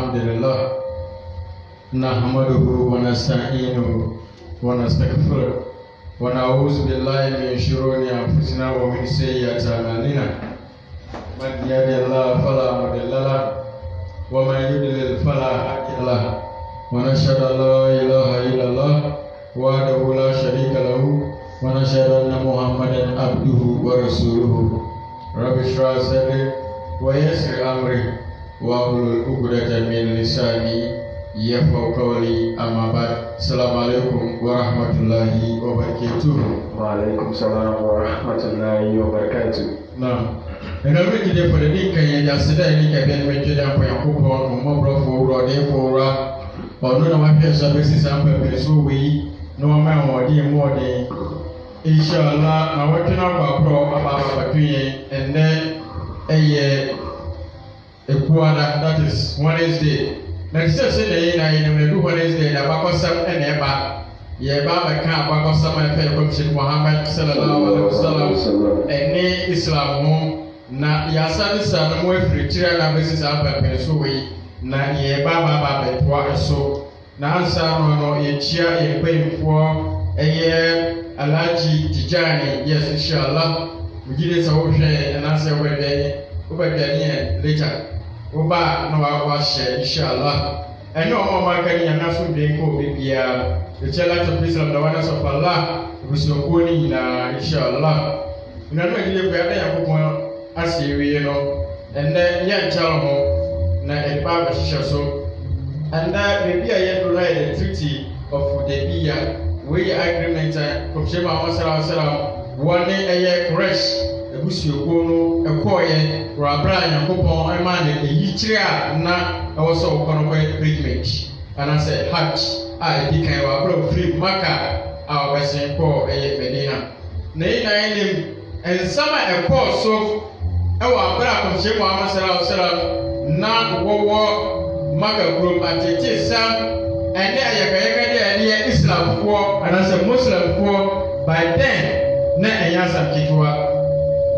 الحمد لله نحمده ونستعينه ونستغفره ونعوذ بالله من شرور أنفسنا ومن سيئات أعمالنا من يهد الله فلا مضل له ومن يضلل فلا هادي له ونشهد أن لا إله إلا الله وحده لا شريك له ونشهد أن محمدا عبده ورسوله رب اشرح صدري ويسر أمري واحلل عقدة من لساني يفقهوا قولي أما بعد السلام عليكم ورحمة الله وبركاته. وعليكم السلام ورحمة الله وبركاته. نعم. Ena mi kide for the day kan ya sida ni ka ben me tweda po yakopon mo bro fo ro de fo ra onu na wa pese be sisa pe so wi no ma mo de mo de inshallah na wa tena kwa pro aba batwe and then ekuada, that is Wednesday. Next day na yin me do Wednesday na bakosam ene eba ye ba ba ka bakosam e pe ko Sheikh Muhammad sallallahu alaihi wasallam ene Islam ho na ya sani sana mo efritira na besi sa pa pe so we na ye ba be to aso na ansa no ye chia ye pemfo eye Alhaji Tijani. Yes, inshallah we gide sa wo hwe na se we de later Oba no wa share inshallah. And no more can you not so being go bibia. The challenge of Islam, the oneness of Allah, was no going inshallah. No, no, you have a as you know, and then yet tell him na a barber so. And that maybe I yet to write the treaty of Hudaybiyah, we agreement from Shema Masala, 1 day a year fresh. Ebusu kono ekoye rabra yakopon emane eyichira na also kono pilgrimage and I say hajj di kan wa bro free Maka our wesen ko Medina na ina enim en sama eko so ewa abra ko Sheikh Muhammad sallallahu alaihi wasallam na wowo Maka group atete sam ene ayakayaka de Islam for and I say Muslim for by then na eyasa kitwa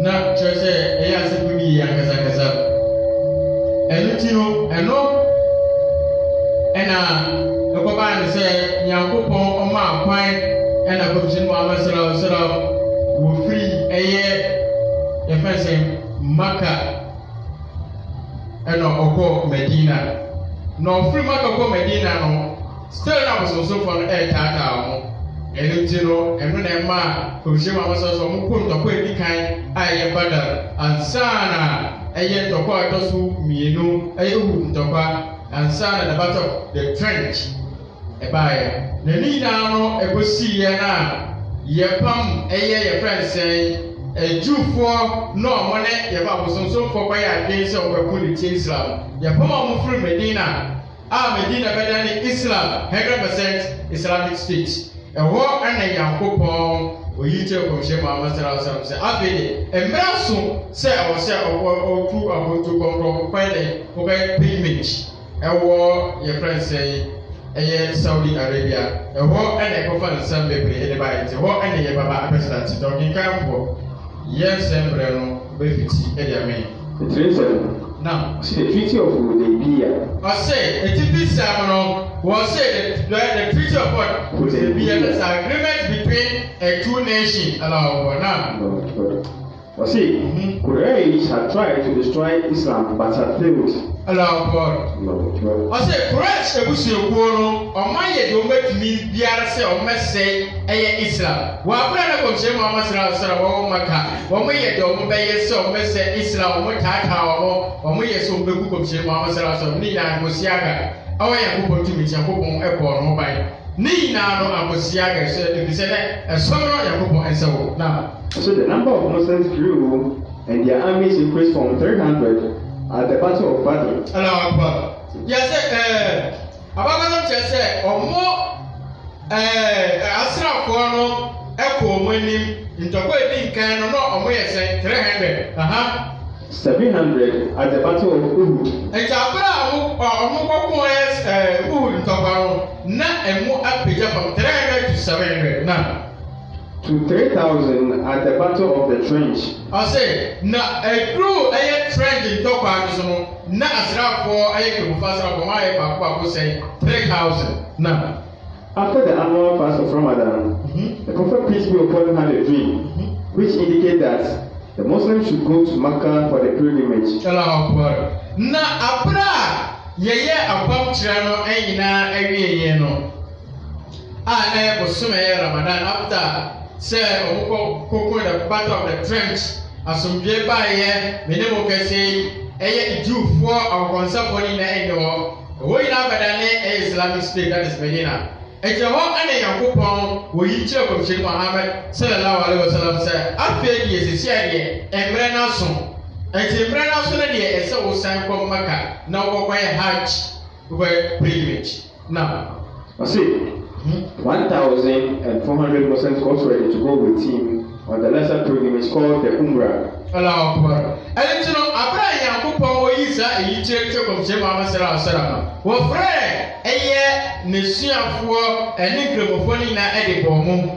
na church eya sepumi ya kaza enutino eno ena ekoba ni se Nyankopon oma akwan ena ko Sheikh Muhammad sallallahu alaihi wasallam wo free eye efese Maka ena oko Medina no free Maka ko Medina no still na so for tata mo enutino eno na ma ko Sheikh Muhammad sallallahu alaihi wasallam ko ntoko edikan aye Badar ansana aye ntoko atosu mienu aye hu ntoko ansana the battle of the trench ebaye na ni na no egosi ye na ye pam aye ye friend say ejufo no mo ne ye ba bosonso fo kwa ya den se obeku ni Islam ye pam mo free Medina Medina bedani Islam 100% Islamic State ewo ana Nyankopon oyite ko Sheikh Muhammad sallallahu alaihi wasallam say afede emraso say o say otu abotu kontro kwede ko kai pilgrimage ewo ye friend say eye Saudi Arabia ewo ana ko fa nsam bebre e de ba ite wo ana ye baba president talking campo yes embre no be fiti e de amen now see the treaty of Hudaybiyah. I say a treaty ceremony was said the treaty of what Hudaybiyah is an agreement between two nations. Now, I see Quraysh had tried to destroy Islam but had failed. Allow God. I say Quraysh ebusu ekuono omaye de ometumi biara se omese eye Islam. Wa abra na ko Sheikh Muhammad sallallahu alaihi wasallam wo Maka. Wo moye de omebeye se omese Islam wo tata wo moye se obeku ko Sheikh Muhammad sallallahu alaihi wasallam ni na ngosiaga. Awa Yakobon tumi Yakobon ebo no bai. Ni na no ngosiaga se bi se na esomro Yakobon ensewo. Now, so the number of Muslims grew and their armies increased from 300 at the Battle of Badr. Allah Akbar. Yes, abagano chese omo asrafo no eko omanim ntoko edi nkan no omo yese 300 700 at the Battle of Uhud. Abra omo kokon Uhud ntoko no na emu apeja from 300 to 700 na to 3,000 at the battle of the trench. I say, na a crew a trench in Tokyo, na Asrafo, I can pass up my papa say 3,000. Now, after the annual fast of Ramadan, the Prophet peace be upon him had a dream, which indicated that the Muslims should go to Mecca for the pilgrimage. Na abra yeye apam tirano ayina awieye no. Ah na bosume Ramadan after say omukoko the battle of the trench asomdwe baye menemo kase eye Jewfo akonsa boni na eno wo ina badane Islamic State, that is Medina. Eje ho ane Yakopon wo yi kire Prophet Muhammad sallallahu alaihi wasallam say afei die sisi ade emre na so. Eje emre na so na die ese wo san kom Mecca na wo kwa Hajj wo pilgrimage. Now, I see 1,400 Muslims got ready to go with him on the lesser pilgrimage called the Umrah. Allahu Akbar. And you know, Abra Yakopon wo yi sa yi kire Prophet Muhammad sallallahu alaihi wasallam. Wo frɛ eye nesuafo ene kremofo ni na ede bomu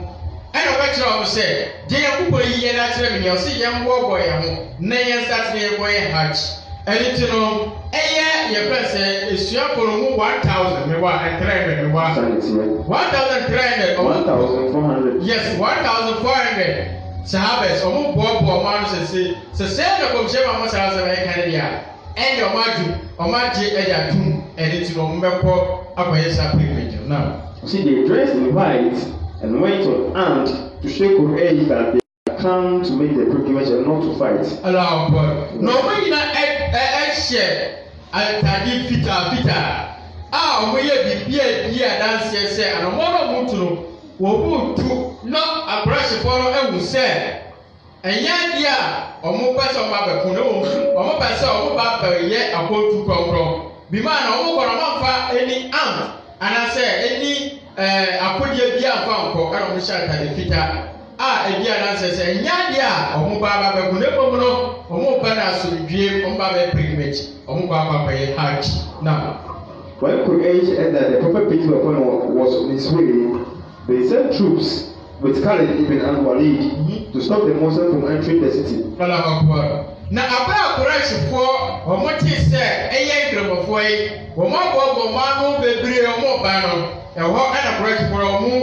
ana obekira o se je Yakubu yi ye na kire me o se ye mbobo ye ho na ye start na ye boy Hajj ene ti no eye ye pese esuafo no mu 1,000 me wa entreme me wa 1,300 1,400. yes 1,400 sahabes o mu bobo ma no se na ko je ma sa sa e kan dia and your magic editum and it's no member of a pilgrimage. Now, see, they dressed in white and went on armed to show courage that they come to make the pilgrimage and not to fight. Allow God. No way na share. I tadi fita. Ah, we be dance say and one mutu wo to not aggressive for and will say. And yet, omo pese o ma be kun omo pese o ba be ye akotu konkron bi ma na omo koro ma fa any am and say any akodie bi afa nko kana omo sha ta de fita e bi ana say nya dia omo ba be kun no omo ba na so dwie omo ba be pilgrimage omo ba ye Hajj. Now, when Quraysh heard that the Prophet peace be upon him was on his way, they sent troops with Khalid ibn al-Walid to stop the Muslims from entering the city. Na abra Quraysh for omo ti se eye kremofo yi wo mo bo ma no bebre omo ba no e ho na Quraysh for omo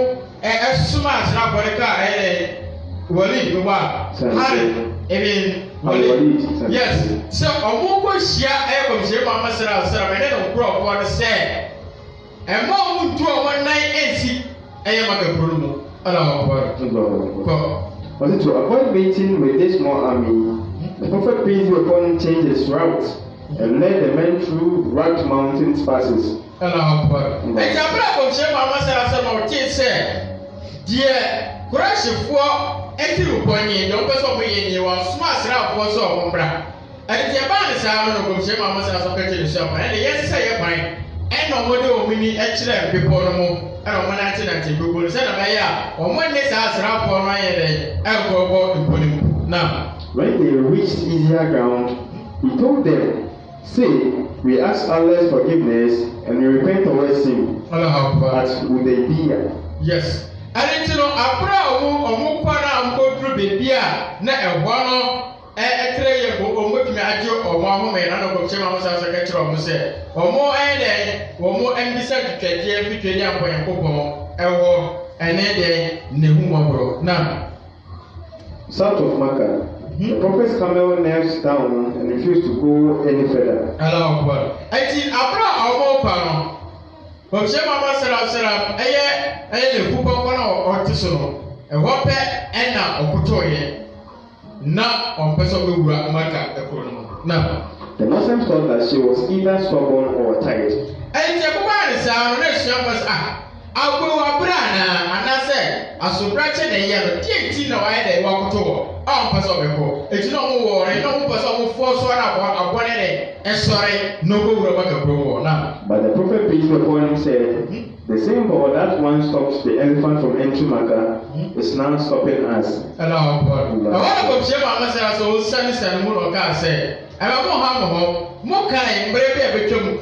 esuma asra borika Walid wa Khalid ibn Walid. Yes, so omo ko hia ko hia ma masra asra me no kro for the say e mo mu tu omo nan ensi eye makapro mu. But to avoid meeting with this small army, the Prophet peace be upon him changed his route and led the men through rugged mountain passes. No more do we actually people no more. I don't want to say people say na o mo ne sa asra for no ye dey e go go. Now, when they reached easier ground, he told them, "Say, we ask Allah's forgiveness and we repent towards him." But would they be here? Yes. And you know, abra omo kwana amko through baby na e ho no etre ye omo tumi ajo omo ahome na no ko chema mo sa ka kire omo se omo omo mbisa twetwe fitwe ni ampo yankopon ewo ene de nehu mobro. Now, south of Mecca, the Prophet's camel knelt down and refused to go any further. Allahu Akbar. Ati abra omo pa no ko chema mo sara eye le kuko kono o tiso no e ho pe ena okotoye na on person we wura Mecca ekoro. Now, the Muslims thought that she was either stubborn or tired. And the woman is our nation was I go abrana and I said, I so branch the yellow, TNT no I they walk to person before. It's no more, and no person who force one about it, and sorry, no go back a pro now. But the Prophet peace be upon him said, the same power that one stops the elephant from entering Mecca is now stopping us. Allow God. I want to share my message so sunny and moon or car say, I don't know how more kind, brave a bit of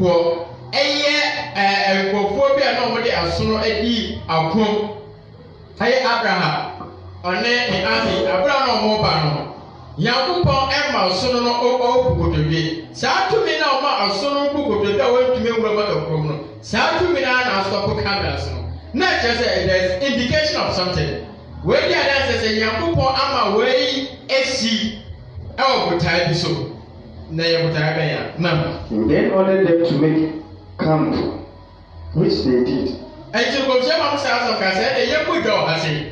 Ephobia nobody as soon as he Abraham. ɔne ne ami abura no ɔmo ba no Yankopɔn ɛma ɔsono no ɔbukododwe saa tumi na ɔma ɔsono bukododwe a wɔntumi nwura ma kakrom no saa tumi na asɔpo cameras no na kyerɛ sɛ there is indication of something wei di adanse sɛ Yankopɔn ama wei esi ɛwɔ botae bi so na yɛ botae bɛyɛ na then ordered them to make camp which they did. ɛnti kɔmhyɛ ma mo saa asɔ ka sɛ ɛyɛ mogya wɔ ha se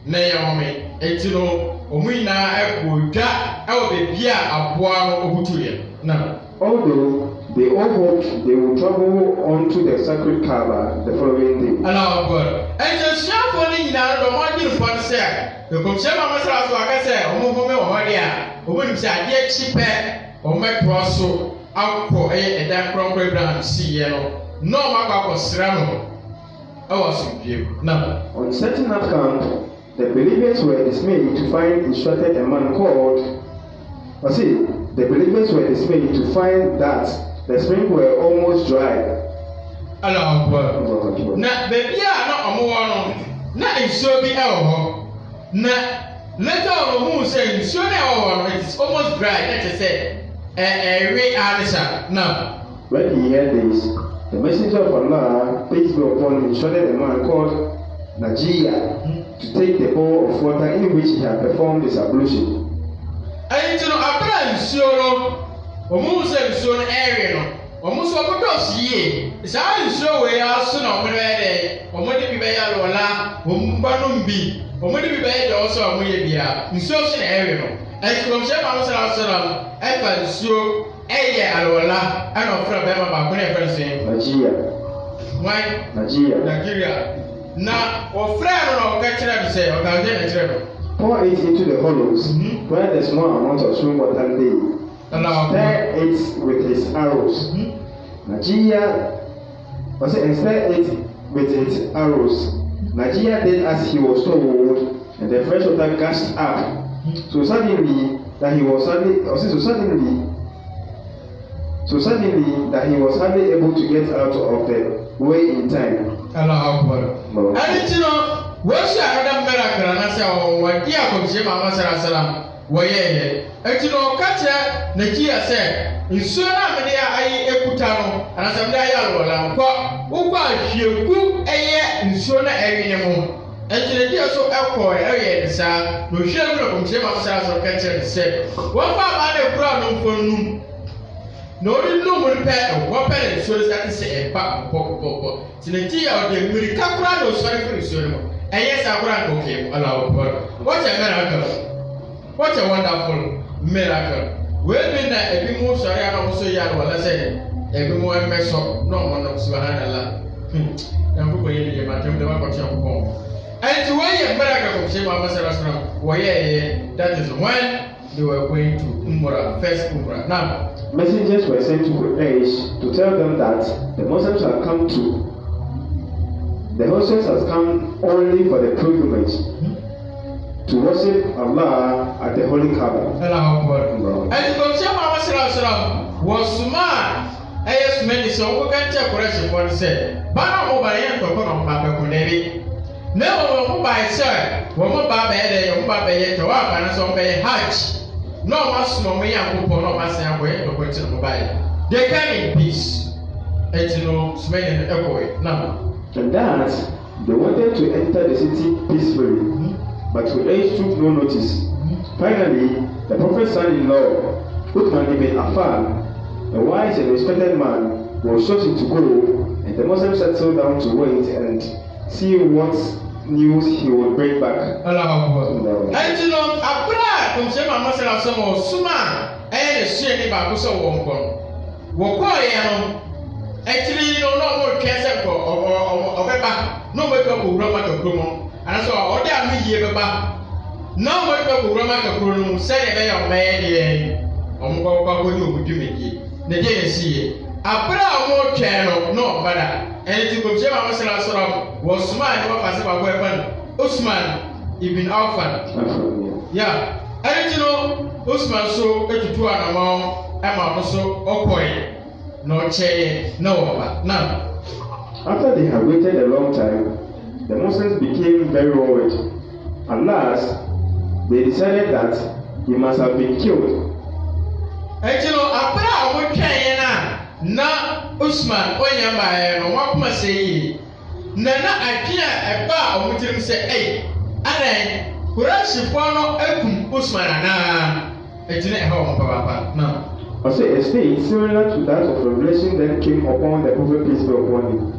na yɛ home ɛnti no ɔmo nyinaa ɛkɔ dwa ɛwɔ baabi a aboa no ɔbutuyɛ na although they all hoped they would travel onto the sacred Kaaba the following day. Allahu Akbar. ɛnti asuafoɔ no nyinaa no ɔmo agye no pɔn sɛ kɔmhyɛ ma mo saa asɔ aka sɛ ɔmo home wɔ hɔ deɛ a ɔmo nim sɛ adeɛ kyi pɛ ɔmo ɛtoa so akɔ ɛyɛ ɛdan kronkron Abraham siiɛ no na ɔmo akɔ akɔsra no ɛwɔ asomdwie na on setting up camp, the believers were dismayed to find instructed a man called. The believers were dismayed to find that the springs were almost dry. Allahu Akbar. Na baabi a na ɔmo wɔ no na nsuo bi ɛwɔ hɔ na later ɔmo hu sɛ nsuo na ɛwɔ hɔ no it is almost dry na kyerɛ sɛ ɛwe adisa na. When he heard this, the messenger of Allah, peace be upon him, instructed a man called Najiyah to take the bowl of water in which he had performed his ablution. Ɛnti no abira nsuo no ɔmo sɛ nsuo no ɛwe no ɔmo nso ɔmo dɔɔso yie saa nsuo wei aso na ɔmo bɛyɛ dɛ ɔmo de bi bɛyɛ alɔla ɔmo ba nom bi ɔmo de bi bɛyɛ dɛ ɔso ɔmo yɛ bia nsuo so na ɛwe no ɛnti ɔmo ma mo sɛ aso na ɛfa nsuo ɛyɛ alɔla ɛna ɔfra bɛrima baako na ɛfra nsuo Nigeria na ɔfra no na ɔka kyerɛ no sɛ ɔka ɔgye na kyerɛ no. Pour it into the hollows where the small amount of spring water lay. Stir it with his arrows. Najiyah and stir it with its arrows. Najiyah did as he was told, and the fresh water gushed up. So suddenly that he was hardly able to get out of the way in time. Allahu Akbar. Wɔhyɛ adam miracle na sɛ wɔde akɔmhyɛ ma masara wɔyɛɛ ɛnti no ɔka kyerɛ n'akyi sɛ nsuo no a mede ayi ekuta no anasɛ mede ayɛ alɔla nkɔ wokɔ ahwieku ɛyɛ nsuo no ɛwene mu ɛnti n'akyi so ɛkɔ ɛyɛ ne saa na ohwie mu na akɔmhyɛ ma masara ka kyerɛ ne sɛ wɔfa ama na ekura no mfɔ num na ɔde num no pɛ wɔpɛ ne nsuo no sɛ sɛ ɛba pɔpɔpɔ ti n'akyi a ɔde mmirika kora na osɔre firi nsuo no mu. Yes, I want to okay. Allahu Akbar. What a miracle! What a wonderful miracle! We've been there. Every more sorry, I also yard what I say. Every more mess up. No one of Subhanallah. I'm going to my never got your home. And to weigh a miracle from Shema Masarasram, why, that is when they were going to Umrah, first Umrah. Now, messengers were sent to Quraysh to tell them that the Muslims had come to. The Muslims has come only for the pilgrimage to worship Allah at the Holy Kaaba. And the Shema Masarasram was Suma. Yes, many so we can check correction for the said. Bana Mobayan to come on Papa Kunevi. No, by sir, woman Baba, your Papa yet to walk and so pay Hajj. No mas no me and Pupo, no mas and wait to put in mobile. They come in peace. And you know, smelling the echo. Now. And that they wanted to enter the city peacefully, but Quraysh took no notice. Finally, the prophet's son-in-law, Uthman ibn Affan, a wise and respected man, was chosen to go, and the Muslims settled down to wait and see what news he would bring back. And you know, Abra, from Shema Masala Samo, Suma, and a shady Babusa Wonko. Woko, actually, you know, no more cancer or Beba, no more to Roma to Kumo, and so all that me here, Baba. No more to Roma to Kumo, say a way of man, on what would you make it? The day see Abra more channel, no better. And to Shema Masala was smart, what was a weapon, Usman, ibn Affan. Yeah, and you know, Usman so get to an amount, and also Okoy. No chair, no now. After they had waited a long time, the Muslims became very worried At last, they decided that he must have been killed. You know, Abra, na Usman, Onyama, and Wakuma say, Nana, I can't a bar of which say, hey, and Kurashi Fono, Usman, and it's not home, Papa. No. I say a state similar to that of revelation that came upon the prophet peace be upon him.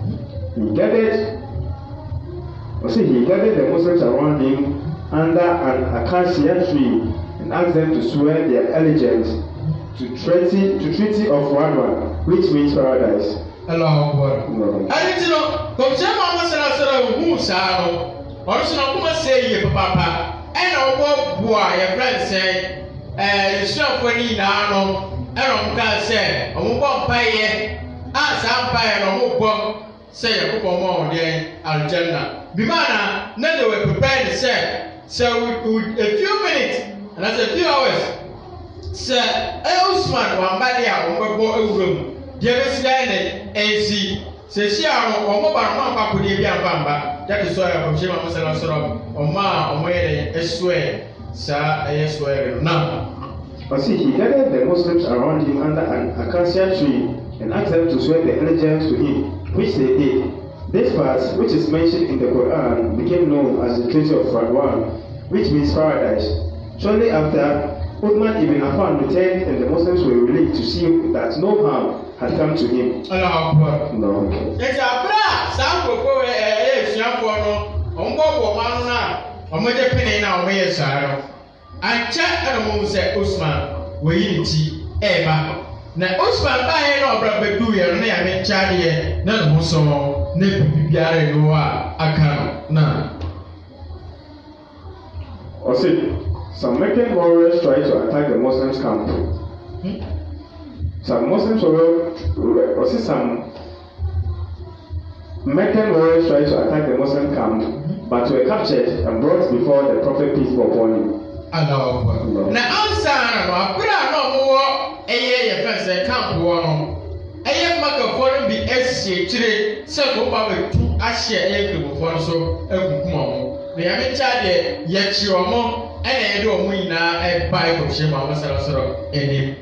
He gathered the Muslims around him under an acacia tree and asked them to swear their allegiance to treaty of Radwan, which means paradise. Allah Akbar. I didn't know. Come say, Mama said, "Who said? Also, no come say, Papa." And our boy, your friend say, "You show for me now." And I'm gonna say, "I'm going to pay. As I'm paying, I'm going to say, I'm going to pay Aljanna." Bimana, now they were prepared to say. So a few minutes, and that's a few hours. Sir, Usman, one body out, one go room. Dearest Diane, AC, says she are on mobile mamma could be a bamba. That is why I'm Jim Masalasoro, or Ma, or Mary, a swear, sir, I swear. Now, he gathered the Muslims around him under an acacia tree and asked them to swear their allegiance to him, which they did. This part, which is mentioned in the Quran, became known as the Treaty of Radwan, which means paradise. Shortly after, Uthman ibn Affan returned and the Muslims were relieved to see that no harm had come to him. No. It's a bra, some go a young on board one now, or make a penny now, way a sorrow. I check and won't say Usman, we eat tea, Eva. Now, Usman by no brother do your name in Charlie, none of so, Nippy Biare Noa, I can't. Now. Some Meccan warriors tried to attack the Muslims' camp. Some Meccan warriors tried to attack the Muslim camp, but were captured and brought before the Prophet peace be upon him. Now, answer, put out no more a fence camp one. I am Macaphone be SC, several public two Asher a for so a good. They have charged yet your mom. And I don't win a pipe of Shema was also in him.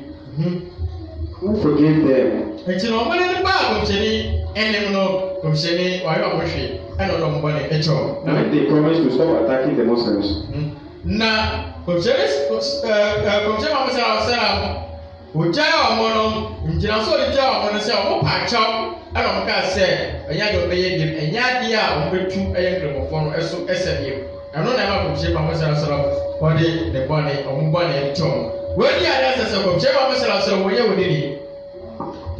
Who forgave them? And you know, when the Bible Jenny, and no, from Jenny, or your worship, I don't know money at all. When they promised to stop attacking the Muslims. Now, from Jenny's, from Shema was ourselves, who jail mono, and Janaso the jail when I say, oh, I chop, I don't say, a young baby, and Yadia, over 2 a.m. for SMU. I don't ever ship my myself body, the body, or body and tongue. When the others of Jema myself, so we would he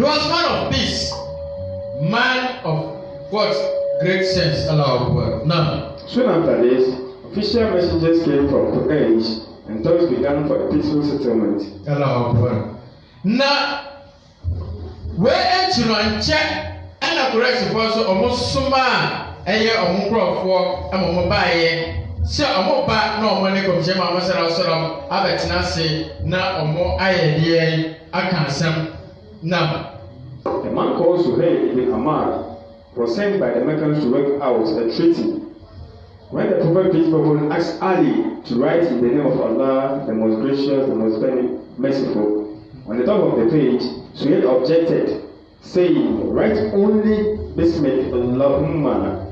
was man of peace, man of what great sense allowed word. Now, soon after this, official messengers came from Quraysh and talks began for a peaceful settlement. Allowed word. Now, where to run check and a Quraysh was almost summa. Eye omukrofo amomobaye se omoba na omone komje ma masara soram abetina se na omo ayede akansam na a man called Suhail ibn Ammar was sent by the Meccans to work out a treaty. When the Prophet peace be upon him asked Ali to write in the name of Allah, the most gracious, the most merciful, on the top of the page, Suhail objected, saying, write only Bismillahumma,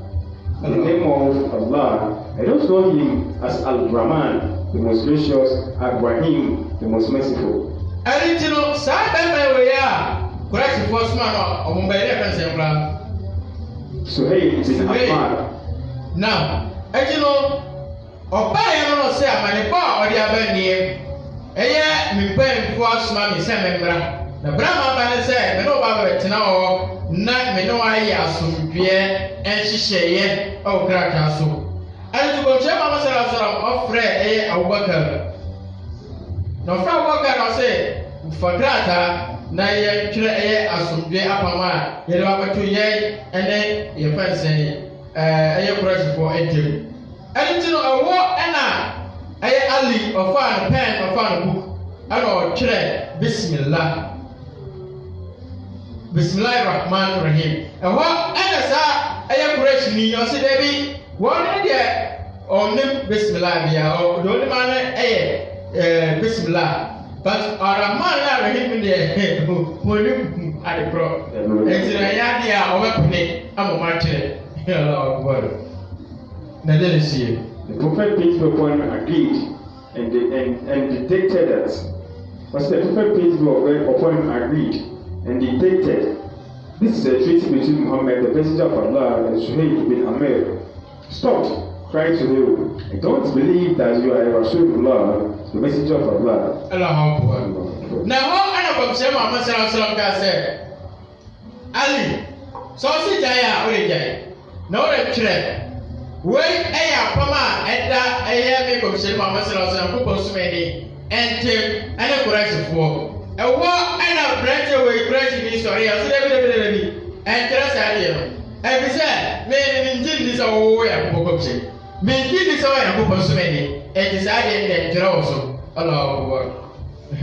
in the name of Allah. I don't know him as Al-Rahman, the most gracious, Ar-Rahim, the most merciful. I didn't know, Sabe, we are correct the first man of Mumbai. Suhail ibn Ammar. Now, I didn't know, or buy a say, I'm a bar or the other name. Me paying for us, mammy, Sam. The Brahma Banner said, no Baba now, not me no idea, some beer, and she say, oh, crack castle. And to go to myself of Fred, a worker. No, from worker, I say, for grata, na ye, as some beer up on my, you know, 2 years, and then your friend say, a press for a deal. And to know a war and a alley or find a pen or find a book. I know, Bismillah. Bismillahirrahmanirrahim. And what I am creation, you see, baby, one idea onim bismillah bia o do ni ma na bismillah but Rahman na rahim de monim adipro entina ya dia o bepne amoma kire Allahu Akbar na dele sie. The prophet peace be upon him agreed and dictated that. But the prophet peace be upon him agreed and dictated. This is a treaty between Muhammad, the messenger of Allah, and Suhail bin Amir. Stop. Cried to him, I don't believe that you are a Rasulullah, the messenger of Allah. Allahu Akbar. Now, what I know from Muhammad sallallahu alaihi wasallam Ali, so si jaya o le jaya. Na o le tire. We eya pama eda eya me from Muhammad sallallahu alaihi wasallam ko sumedi ente ane Qurayshfo. Ewo ana branch we Quraysh ni story so de ente sa de no. E bi se me njin dis o ya ko ko me did this away and go so many. It is added and there also. Allah. I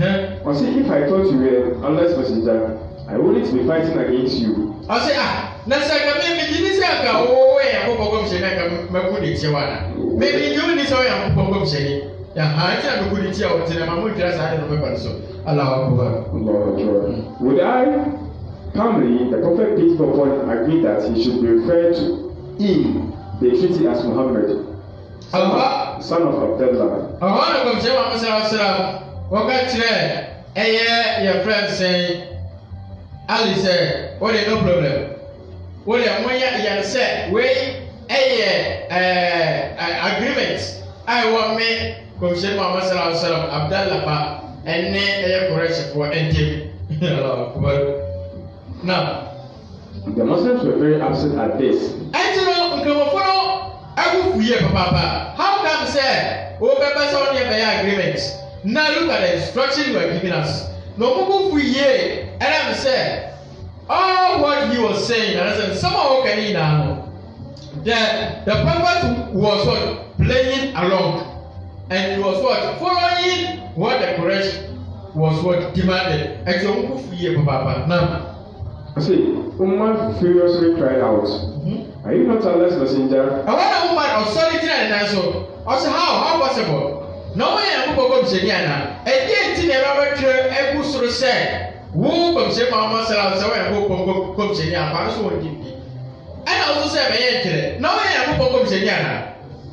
say, if I thought you were Allah's messenger, I wouldn't be fighting against you. I say, Nasaka, maybe this oh, and go to Makuni Chiwana. Maybe you this away and go to I tell the good child to the Mamu dress out of the weapon. So, Allah. Would I, calmly, the prophet peace be upon him, agree that he should be referred to in the treaty as Muhammad, son of Abdullah. I want to come to Muhammad. What your friend say, Ali said, what is no problem? What you said, wait, agreement. I want me come to Muhammad Abdullah and name a correction for NT. Now, the Muslims were very upset at this. How come say, oh, Papa, so on your agreement? Now look at the instruction you are giving us. No more for ye, and I'm saying, all what he was saying, and I said, somehow can he now? The prophet was what? Playing along, and he was what? Following what the correction was what demanded. And so, move for ye, Papa. Now, I see, Umar furiously cried out, Are you not Allah's messenger? I want a woman of solitude and answer. Also, how possible? No way I'm going to say, and yet, in a rubber chair, a booster said, Woo, come say, Mamma, so I will come to the Apostle. And also say, no way I'm going to say,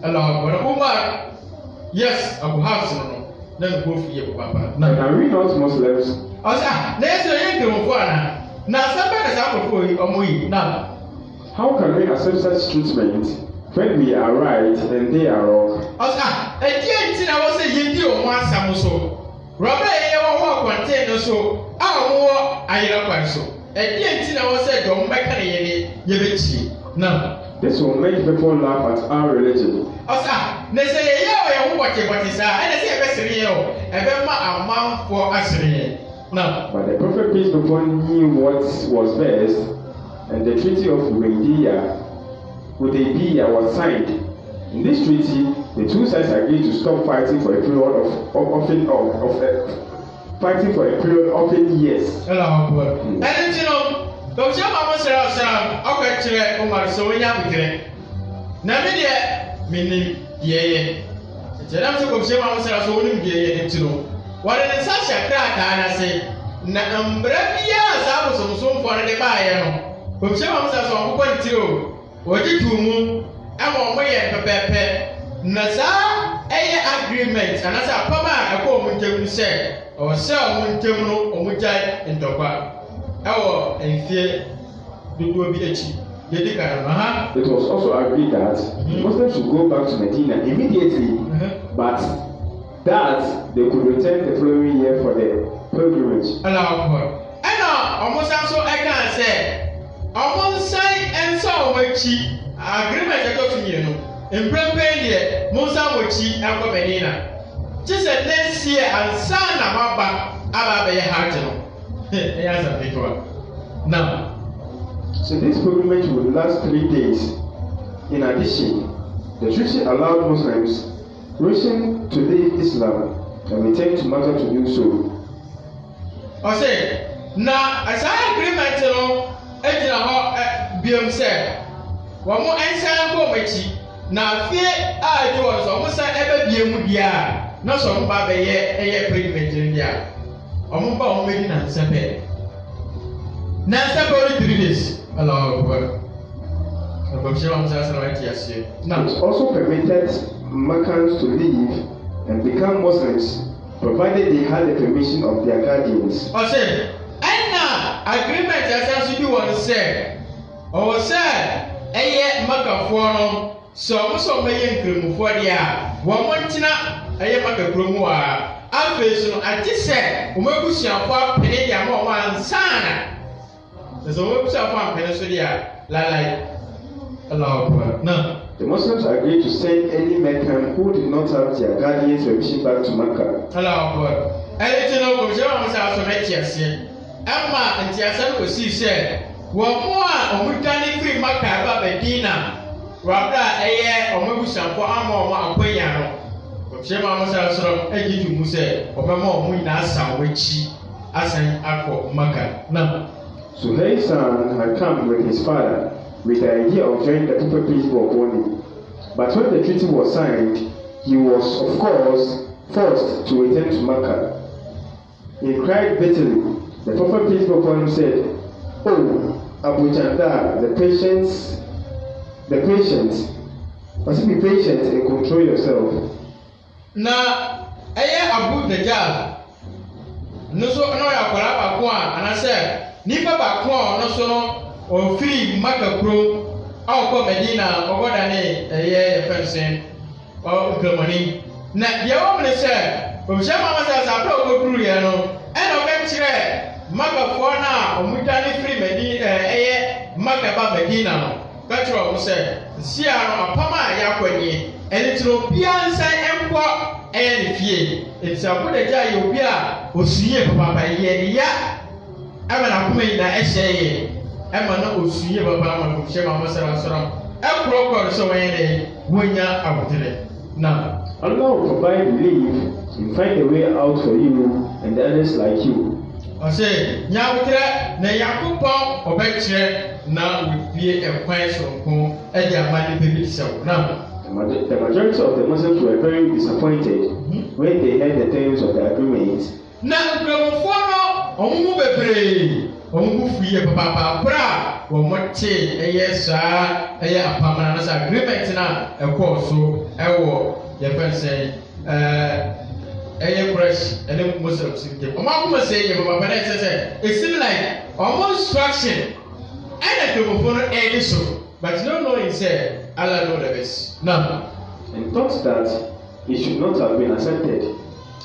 allow what a woman. Yes, I will have some. Then go for you, Papa. Now, are we not Muslims? There's a young one. Now, somebody is out for you, now. How can we accept such treatment when we are right and they are wrong? I was a Yindi or one Samuso. Robert, I contain so. I love so. I was a don't make any Yabichi. Now, this will make people laugh at our religion. They say, yeah, what is that? And I say, best real, and then my amount for us. Now, but the prophet peace be upon him knew what was best, and the treaty of Hudaybiyah was signed. In this treaty, the two sides agreed to stop fighting for a period of years. Hello, and you know, don't you Mama Sarah, okay, Omar, so we have it. Now, meaning, yeah. Tell them to go see Mama Sarah, so we need to know. What is such a crack? And I say, Nambrabia, I was so for the buyer. From some of us on point two, what did you move? I'm on way and Pepe. Nasa, agreement, and as a pama, a woman to say, or sell one terminal or Mujai and Topa. Our and fear, do you be a cheap? It was also agreed that Muslims should go back to Medina immediately, but that they could return the following year for the pilgrimage. Allah, I know, almost so I can say, almost say and so much agreement I got to you. In Prempania, Musa Mochi and Medina. Just a next year and son of Abba Harton. Yes, a big one. Now, so this pilgrimage would last 3 days. In addition, the treaty allowed Muslims wishing to leave Islam and return to Mecca to do so. I say, now as I agreement, BM said, one more answer go Mechi, na fie a di won so mo sa ebe bie mu dia na so mo ba be ye pregnant dia omo ba o medi na nsepe 3 days Allahu Akbar. It also permitted Makkans to leave and become Muslims, provided they had the permission of their guardians. I said, agreement as you want to say, or say, Maka forum, so also may include for the one montina, Maka Grumua. I feel so I just said, Umabusia for Pedia Moman Sana. There's a website from Peninsulia, like Allah. No. The Muslims agreed to send any Meccan who did not have their guardians' permission back to Mecca. Allah. Anything over the house of Metias. Emma and Tiasan was said, one more on Mutani free Mecca, Medina, Rabda, a or Musa for Amo, Apoyano. Shema Masa from Eji Muse, or Mamo Munasa, which as an Ako Mecca. No. Suhail's son had come with his father with the idea of joining the Prophet peace be upon him. But when the treaty was signed, he was, of course, forced to return to Mecca. He cried bitterly. The Prophet peace be upon him said, "Oh, Abu Janda, the patient, must be patient and control yourself." Na, Abu Dajjal, no so no ya kwala bakwa anase nipa bakwa no so no o free Maka Pro au Medina o godane fensin o kramani na dia o mne se o jama masa sa pro o duru ye no e no ka kire Maka fo na o mutani free Medina Maka ba Medina no ka kire o se sia no apama ya kwani eni tro bia nsan empo ne fie enti abuda ja ye obi a osuye papa ye ya amana kuma ina ehye Emma no osuye baba ma ko shema masara sara ekro ko so wene wonya abutere na Allah will provide relief and find a way out for you and the others like you. I say nya abutere na yakopon obekire na wipie ekwan sonko e dia mani pebi sewo na the majority of the Muslims were very disappointed when they heard the terms of the agreement. Na gromofo no omu bebre omu fuye papa pra wo mote saa apamana na sa agreement na so ewo ye pense fresh and Muslims nke omakuma say ye papa na say it seems like almost instruction and the phone so but no knowing say Allah know the best now and thought that it should not have been accepted.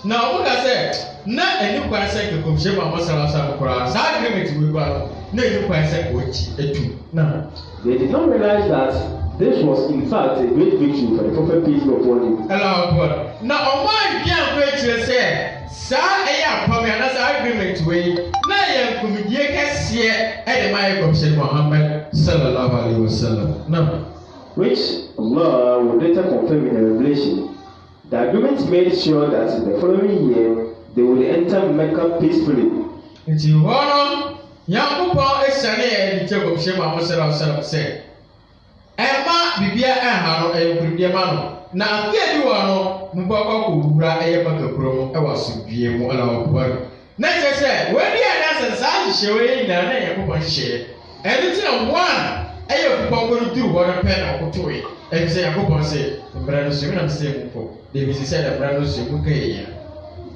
Now what I said na eni kwa say ke komshe ma masala sa kora sa agreement we go na eni kwa say ko chi etu na they did not realize that this was in fact a great victory for the Prophet peace be upon him. Allah Akbar. Na o man bian ko etu say sa apam ya na sa agreement we na ye komidie kese e de mai komshe Muhammad sallallahu alaihi wasallam na which Allah would later confirm in the revelation. The agreement made sure that in the following year they would enter Mecca peacefully. Nti hono Yankopon esane e di chego shema Muhammad sallallahu say ema bibia ha no e kurudie ma no na afia di wo no mboko ko wura e Mecca krom e waso bie mu ala okbar na se we di ana sa hyewe na Yankopon hye e di na one e ko ko di wo no pe na ko towe e se Yankopon say mbra no so na se mu ko de bi se da mbra no so mu ka ye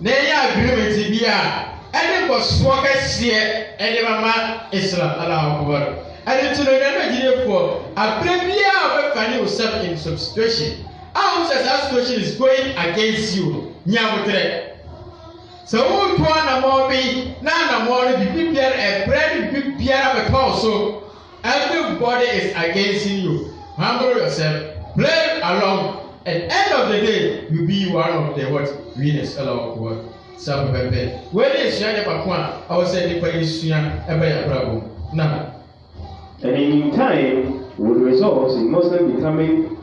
na ya agreement bia and was walk here and mama Islam Allah Akbar. And to the Nigeria for a premier of finding yourself in some situation. How says that situation is going against you? Nyamutre. So who to an amobi, none more the people a bread people of also. Everybody is against you. Humble yourself, play along. At the end of the day, you be one of the what winners Allah Akbar. Some pepe. When is Shani Bakwan, I was saying the Paisian a problem. Now, and in time would result in Muslims becoming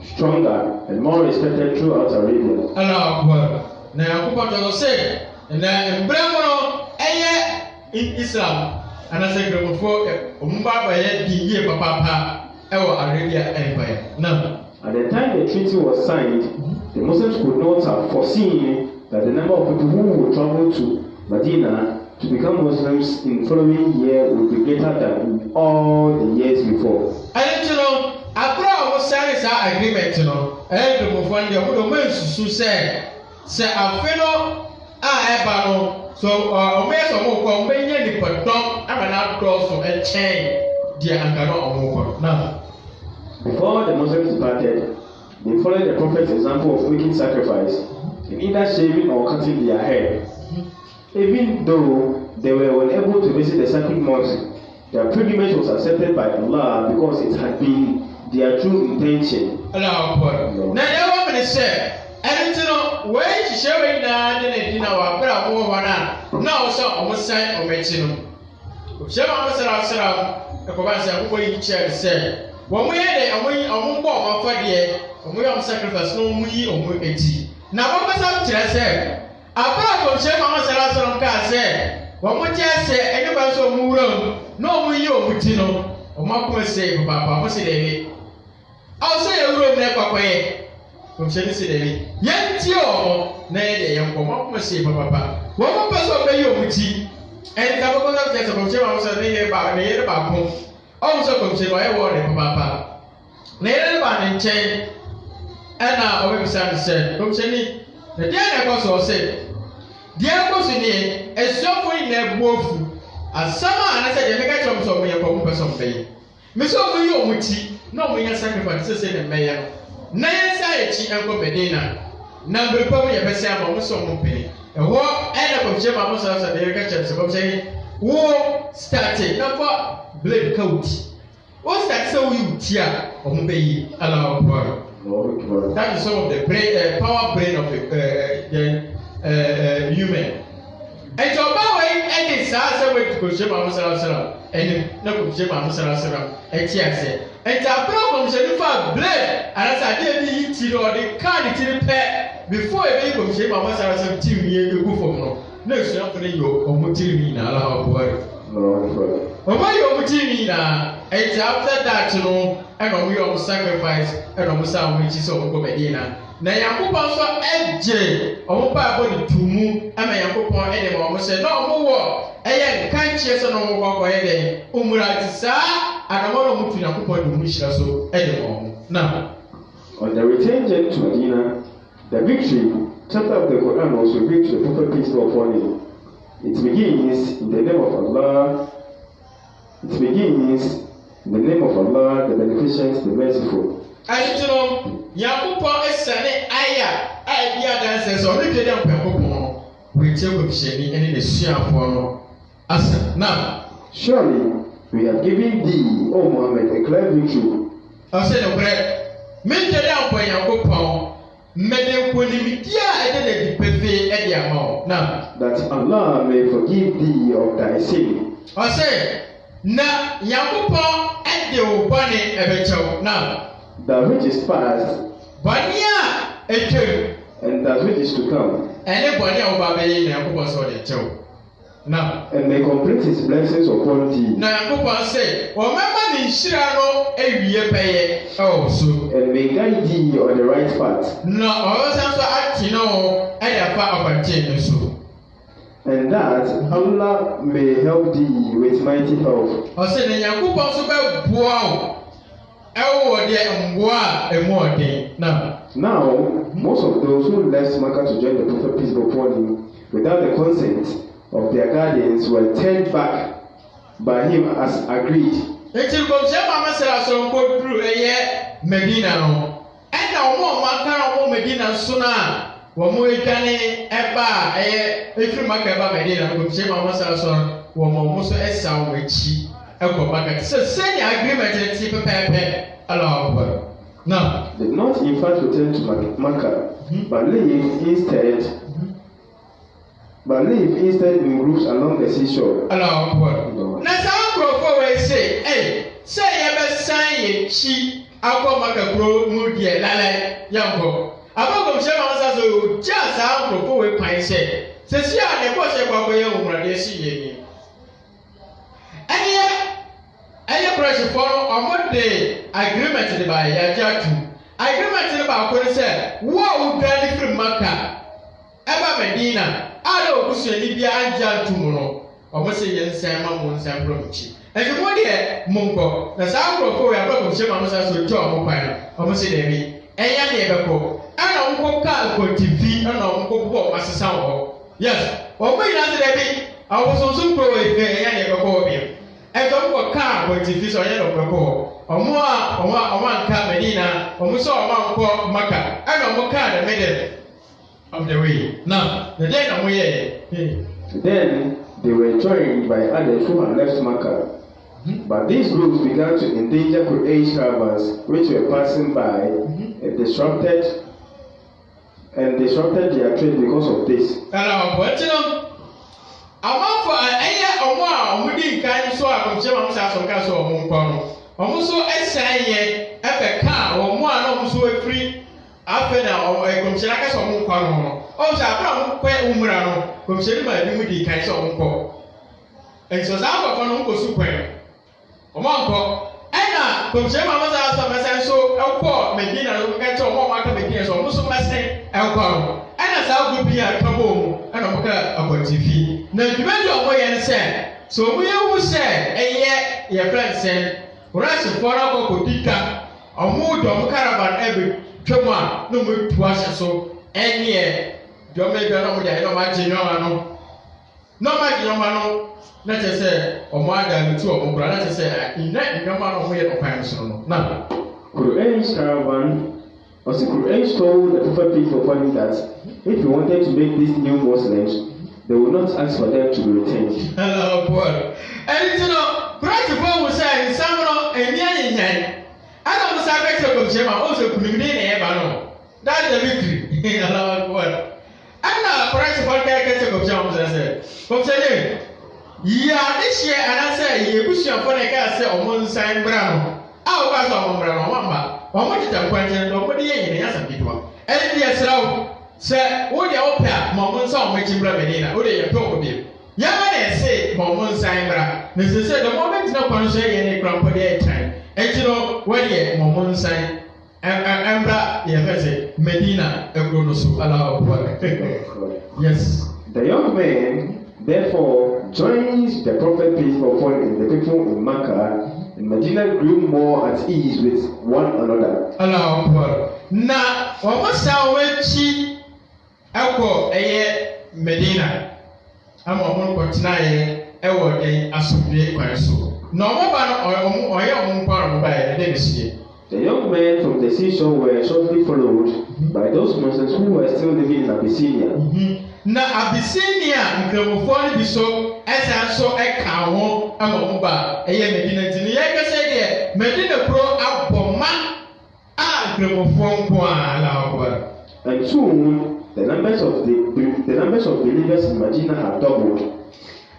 stronger and more respected throughout Arabia. Allah Akbar. Now, Kupa say, and then Bremono, in Islam, and I say, before Umba by Papa, our Arabia Empire. Now, At the time the treaty was signed, the Muslims could not have foreseen that the number of people who would travel to Medina to become Muslims in the following year would be greater than in all the years before. And you know, Abra was signing that agreement, you know, and the Mufan, the Women's who said, Sir Alfredo, Ebano, so, Omes or Moko, many people don't have an outcross of a chain, dear Angano or Moko. Now, before the Muslims departed, they followed the Prophet's example of making sacrifice in either shaving or cutting their hair. Even though they were unable to visit the sacred mosque, their pilgrimage was accepted by Allah because it had been their true intention. Allah Akbar. Now, the woman said, and you know, where she showing that the dinner or prayer over one now, so almost sign or mention. Shema Masara, the Kobasa, who you said, when we had a way on one for the year, and we have sacrificed no we or we tea. Now, what was up to say? Apart from Shema Masara, said, when we just say anybody so move no we you, Mutino, or Marco say, Papa, what's it? I'll say a room never way. From Chelsea, Yantio, nay, young woman, say, Papa. One person pay you with tea, and couple of days of Shema was a day about the year about home. Also, consider I warn Papa. Nay, and chain. And now, our son said, Come, Jenny, the dear apostle said, Dear Cosine, a suffering in a wolf, as summer and I said, you make a chance of me a person pay. Miss over you, Muti, no way sacrifices in a mayor. Nine side and go Medina. Number probably a person of some penny. A war end up of Jim Amos and the catchers of saying, war started, not for blade coat. What's that so you tear or maybe allow power? That is some of the brain, power brain of the human. And so, by way, and it's also way to go Jim Amos and no Jim Amos and Tiasse. And the problem is that blade, and as I did the card it before I make of Jim Amos and TV, you go for no. No, sir, for you, or Mutini, allow power. But why you Mutini now? And after that, you know, and we all sacrifice and almost our which is over Medina. Now, Yakup also edge or body to move, and my Yakup any more said, no more. And can't chase on over walk ahead. Umratisa, and I want to Yakup to wish us so anymore. Now, on the return journey to Medina, the victory chapter of the Quran also reached the Prophet peace be upon him. It begins in the name of Allah. It begins in the name of Allah, the beneficent, the merciful. And you know, Yakupo is saying, I be a dancer, so we get them people. We tell with Shani and in the Shia for us. Now, surely we have given thee, O Muhammad, a clear victory. I said, the bread, make the down for Yakupo, made them put him here, and then they pay at the amount. Now, that Allah may forgive thee of thy sin. I say, now, Yakupo and the bunny ever now. That which is past, Banya, a two, and that which is to come, and everybody of Baby Yakupo saw the two. Now, and may complete his blessings upon thee. Now, Yakupo said, remember the Shirano a year pay also, and may guide thee on the right path. No, I was also acting on a part of a chain so. And that Allah may help thee with mighty help. I said, Yakupo also about wow. Oh, dear, and more day. Now, most of those who left Makkah to join the Prophet peace be upon him without the consent of their guardians were turned back by him as agreed. Until Mama said, so go through a year, Medina. And now, more Makkah, Medina sooner. One more canny, Eba, if you make about Medina, Mama said, so one more most a sound with she. So send the agreement and see Pepe allow. Now, did not in fact return to Makkah, but live instead in groups along the seashore. Allow. Now, some prophet say, hey, say ever sign a cheap, I'll come back a grow moody, Lala, Yanko. About them, Shem just our prophet pine said, says, yeah, the boss about where you see. And pressure for on what the agreement by Yajatu. agreement ne ba ko ne se wo a udani from Maka eba Medina ala obusuani bia anja ntumu no omo se yensan ma mo nsan promochi enti mo de monko na sa agrofo ya ba ko se ma mo sa so jo mo kwan omo se de bi enya de beko ana onko ka ko TV ana onko bo masesa wo yes omo ina se de bi awosonso pro enya de beko obi enti onko ka ko TV so enya de beko omo anka Medina omo so omo anko Maka ana omo ka the middle of the way. Now, the day I'm here. Then they were joined by others who had left Makkah. But these groups began to endanger Quraysh caravans which were passing by and disrupted their trade because of this. Hello, but you know, I'm for a while, we didn't kind so I'm some castle or Monkon. Almost so I say, a car or one almost so free. After now, I come to like a song. Oh, Sabram, quite umrano, consider my limited kind of uncle. And so Zaba for Uncle Super. Omonko, Anna, consider my mother, so Elko, Medina, look at your more market begins almost so much Elko. And as I would be a couple and a TV. Now, you went away and said, so we always say, and yet, your friend said, Rush for our Kodika, or mood of caravan every. Twema no mo tuasha so enye do me do no mo dey no ma jinoma no na che se o mo ada ntu o mo bra na che se ina nyoma no mo ye no kwan so no na Quraysh caravan also Quraysh told the Prophet peace upon him that if he wanted to make these new Muslims they would not ask for them to be retained. Hello boy and you know Christ will say some no enya I don't say better to Jema also could be in Ebano. That's the victory. Allah Akbar. And now, Christ for character of James, I said, from saying, yeah, this year, and I say, you push your phone, I can say, on one sign brown. Our was on brown, Mama. How much is a question? Nobody in the answer people. And yes, sir, what the opera, Mamma song, which in Bramina, what they talk about. Yamane say, Mamma sign brown. Mrs. said, the moment no one say any grandpa time. And you know, when ye Momon sign, Ambra, ye Medina, a Gronosu, Allah. Yes. The young man, therefore, joins the Prophet peace be upon him, the people in Makkah, and Medina grew more at ease with one another. Allah. Now, what was our way? She, Alco, Medina. I'm on what tonight, a word, a subject, my soul. No more the young men from the seashore were shortly followed by those Muslims who were still living in Abyssinia. Now, Abyssinia, Microphone be so as I saw a cow among Ba, a Medina, I said, Medina Pro out for man, Microphone. And soon the numbers of believers in Medina had doubled.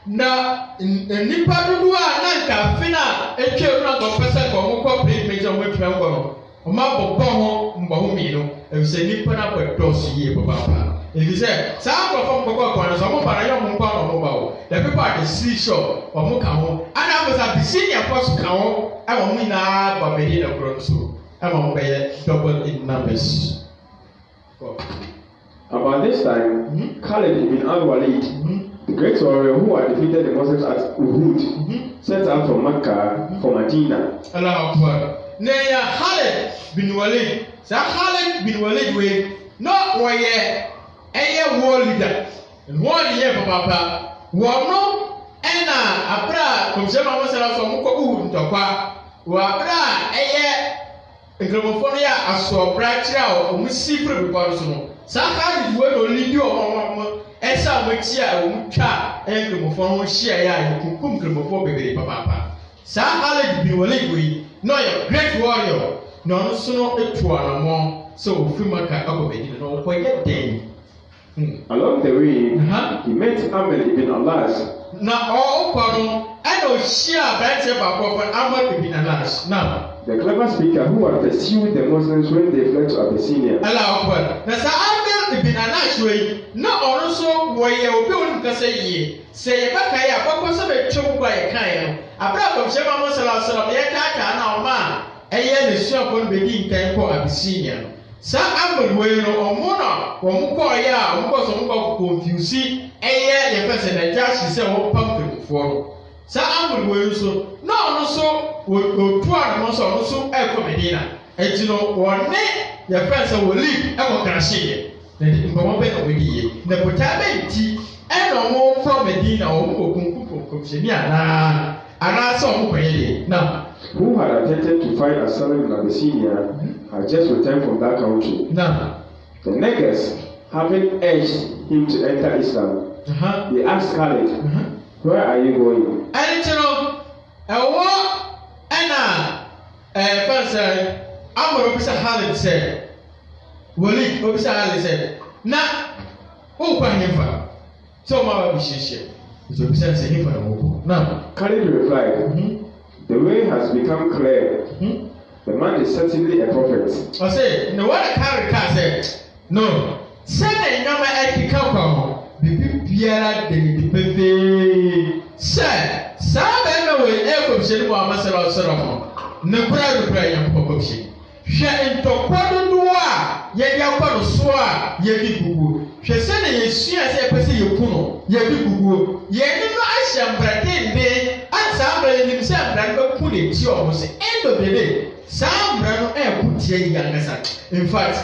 Na nipa dodo a na nka fina etwe na go pese ko mo ko pre mo twa ngo no o ma bobbo ho mbo ho mi no e se nipa na ko dos yie papa e bi se sa ko fo ko na so mo para yo mo kwa no mo ba o the people at the seashore o mo ka ho ana mo sa senior force ka ho e mo na ba be the ground so e mo be double in numbers. About this time, Khalid ibn al-Walid, the great warrior who had defeated the Muslims at Uhud, set out from Mecca for Medina. Allah Akbar. Neya Khalid bin Walid. Sa Khalid bin Walid we no waye war leader. And war leader papa. Wono ena abra kumsema mosala so mko Uhud ntokwa. Wa abra nkromofo ya aso bra kira o musifre bikwa so no. Sa Khalid we no lead o esa mati a omutwa nkromofo ho hia ya kunkum nkromofo bebere papa. Sa Khalid bin Walid we no a great warrior. No so no etu anamo so ofimaka akobedi no ko ye den. Along the way, he met Amr ibn Alas. Na all kwano and share branch about Amr ibn Alas. Now the clever speaker who had pursued the Muslims when they fled to Abyssinia. Allah Akbar. Na sa Amr ibn Alas we no also we obi on ka say baka ya bako so be twom kwa ye kan no. Abra ko shema mo sallallahu alaihi wasallam ye ka na o ma ɛyɛ ne suafo no bɛdi nkan kɔ Abyssinia no saa amadwei no ɔmo na wɔn kɔɔyɛ a wɔn kɔ so wɔn kɔ confuse ɛyɛ yɛfɛ sɛ Najashi sɛ wɔpam kirifoɔ no saa amadwei nso na ɔno nso wɔtu anamo nso ɔno nso ɛkɔ Medina ɛti no wɔne yɛfɛ sɛ wɔli ɛkɔ Krashie na nkɔmɔ bɛ na wɔdi yie na botaa bɛ nti ɛna ɔmo kɔ Medina ɔmo kɔ kunkum hyɛni anaasɛ ɔmo kɔyɛ deɛ na. Who had attempted to find asylum in Abyssinia had just returned from that country. Now, the Negus, having urged him to enter Islam, they asked Khalid, "Where are you going?" And you know, first, Amr Obisa Khalid said, Walid Obisa Khalid said, "Na, who can you find?" So, my wish is Obisa said, "Him for the now." Khalid replied, "The way has become clear. The man is certainly a prophet." I say, no, what a character said. No, send a number at the couple. Bibiara de Pepe. Sir, Sabana will echo Shinwa Masala Solomon. No private prayer and Pocopshi. She into Quadua, Yadia Soa, Yabi Gugu. She said, "You see, as a person you puno, Yabi Gugu. Yet, I shall pretend they. Somebody himself that go put it to almost the end of the day. Some brand air put here younger. In fact,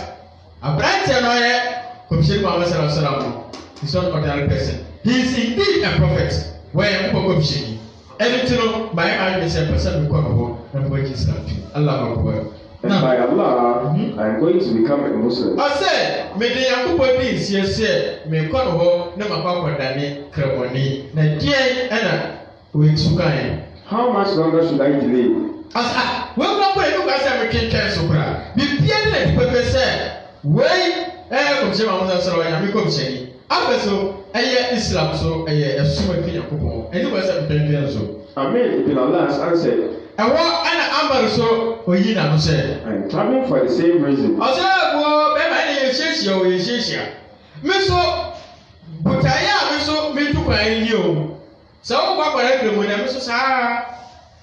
a branch and I Commission Mama Salam. He's not an ordinary person. He is indeed a prophet. Where Pocopshi. And you know, my eye is a person who come home and what is that? Allah Akbar. And by Allah, I am going to become a Muslim. I said, may the Yakuba be sincere, may come home, no Papa Dani, Cremoni, Nigeria, and how much longer should I delay? Well, not when you guys have a king cancel. Be pierced, people say, wait, come to my become saying, after so, Islam, so a super king of Kupo, and you was a pen so. Amen. Ibn Allah's answered, and what an amber so, or you know, said, I am traveling for the same reason. I said, well, I say, you will say, Miss, but I am so me to find you. So, what I do when I'm so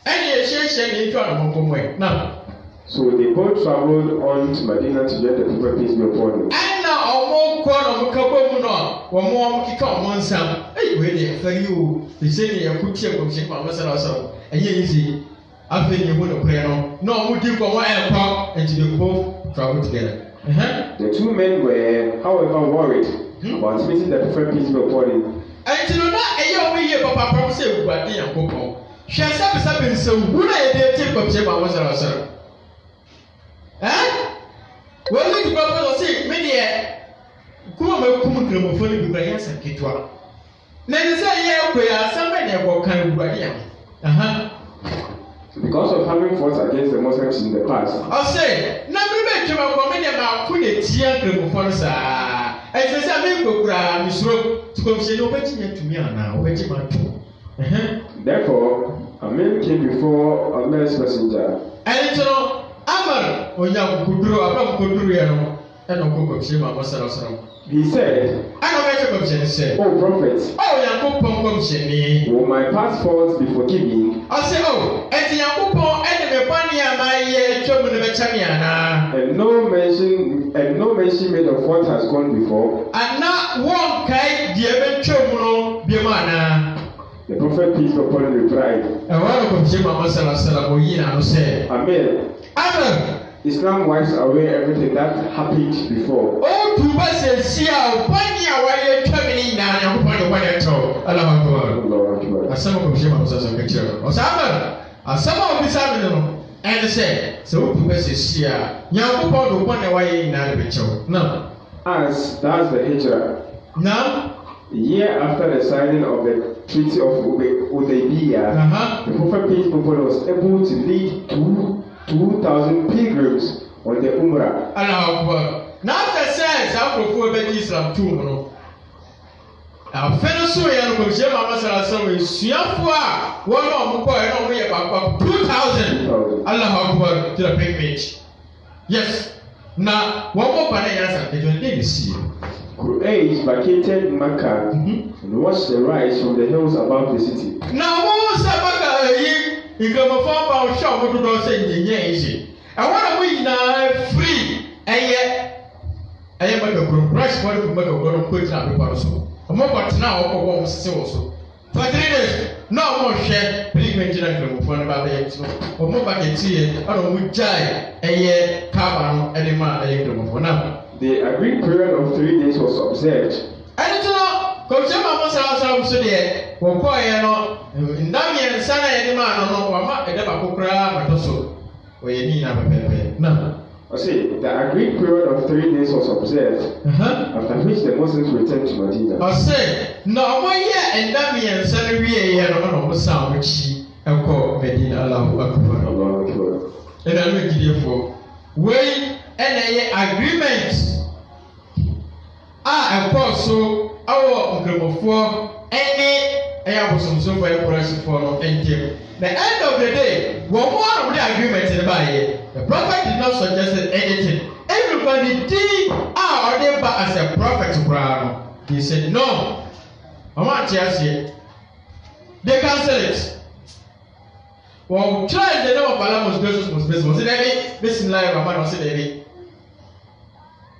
any association into a way. Now, so they both traveled on to Medina to get the Prophet peace be upon him. And now, more corner of Kapomuno, or more Kika Monsam. Hey, wait for you. The same you put here from Ship Masala, and here is it. I think you would pray no, would you go one and to the both travel together. The two men were, however, worried about meeting the Prophet peace be upon him. And you know that a young way, Papa promised you, but dear Popo. She has something so good I did take up Ship Masala. Eh? Well, you probably say, Media, Kuma Kumu Brians and Kitwa. Then say, yeah, we are somebody about kind of Brian. Because of having fought against the Muslims in the past. I'll say, never met you about many about put a tear for us. As I said, Miss Rope to come say, no, to me now, waiting my two. Therefore, a man came before Allah's messenger. And you know, Amar, when you could draw a Kuduriano, and no cook of Shima Masala. He said, I don't make a say, "Oh, prophet, oh, Yakupo, Sheni, will my past faults be forgiven?" I say, oh, and Yakupo, and the Pania, my children of Chamiana. And no mention made of what has gone before. And not one kite, the eventual Biamana. The prophet, peace be upon him, replied, And one of Shima Masala, Boyina, said, Amen. Amen. Islam wipes away everything that happened before. Oh, to us, see how funny are you coming now? I'm going to want to Allah. As some of them was a picture. Or some of the Samuel and said, so to us, see how young people one away in that picture. No. As that's the Hijrah. Now, a year after the signing of the Treaty of Hudaybiyah, the Prophet peace be upon him was able to lead 2,000 pilgrims on the Umrah. Allah. Now that says, I'll go for Islam too. Our fellow Suyan from Shema Masala is Siafua, one of them, and only about 2,000. Allah to the pilgrimage. Yes. Now, one more Panayasa, it will be see. Quraysh vacated Mecca and watched the rise from the hills above the city. Now, what was Sabaka? You come from our shop to do say, I want to win free. I am a group rush for the mother of put up a parcel. A moment now of one so. For 3 days, no more share, believe me, general from about the or more back in tea, I don't would die a year, cover any man a year for now. The agreed period of 3 days was observed. I don't know, because some of us are so there, or boy, in Damian, Sana, any man, or not, and never cook but also, where you need a pepe. No. I say the agreed period of 3 days was observed, after which the Muslims returned to Medina. I say, no, 1 year and Damian, Sana, we are on the sound, which I call Medina Allah Akbar. And I make it for way and agreement. Of course, so our uncle for any air so for a person for NTM. The end of the day, one more of the agreement in the Bible, the prophet did not suggest anything. Everybody did ordained as a prophet to Brown. He said, no. I want to ask you. They cancel it. Well, try the name of Allah most gracious, most blessed. Was it any? This in life, man, was it any?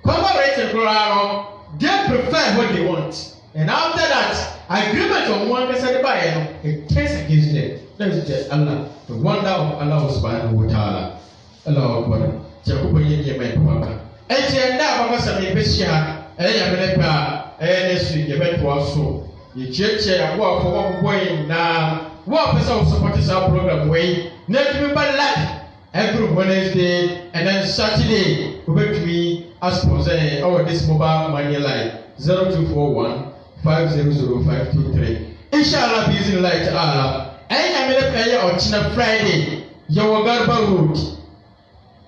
Corporate and Brown, they prefer what they want. And after that, agreement on one person by it takes against them. That is just Allah, the wonder of Allah subhanahu wa ta'ala. Allah Akbar. Jacob Yemen Papa. And she and now was a Bessia, and Yabepa, and next week, you went to our soul. You church and walk for one boy now. What person supports our program way? Never remember life. Every Wednesday and then Saturday, we went to me as sponsor over this mobile money line 0241 500-523. Inshallah, be using light to Allah. And I'm going to pay on China Friday. Your Garba Road.